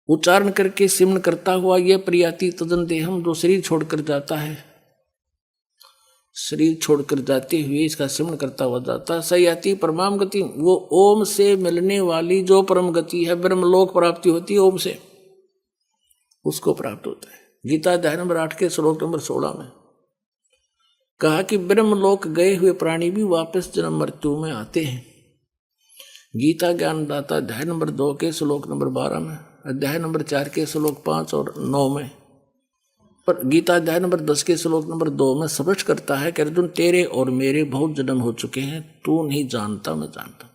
उच्चारण करके सिमरण करता हुआ यह प्रियाति तदन देहम, जो शरीर छोड़कर जाता है, शरीर छोड़कर जाते हुए इसका सिमरण करता हुआ जाता है। सयाति परमाम गति, वो ओम से मिलने वाली जो परम गति है, ब्रह्मलोक प्राप्ति होती है ओम से, उसको प्राप्त होता है। गीता अध्याय नंबर 8 के श्लोक नंबर 16 में कहा कि ब्रह्मलोक गए हुए प्राणी भी वापस जन्म मृत्यु में आते हैं। गीता ज्ञान दाता अध्याय नंबर 2 के श्लोक नंबर 12 में, अध्याय नंबर 4 के श्लोक 5 और 9 में पर गीता अध्याय नंबर 10 के श्लोक नंबर 2 में स्पष्ट करता है कि अर्जुन तेरे और मेरे बहुत जन्म हो चुके हैं, तू नहीं जानता, मैं जानता।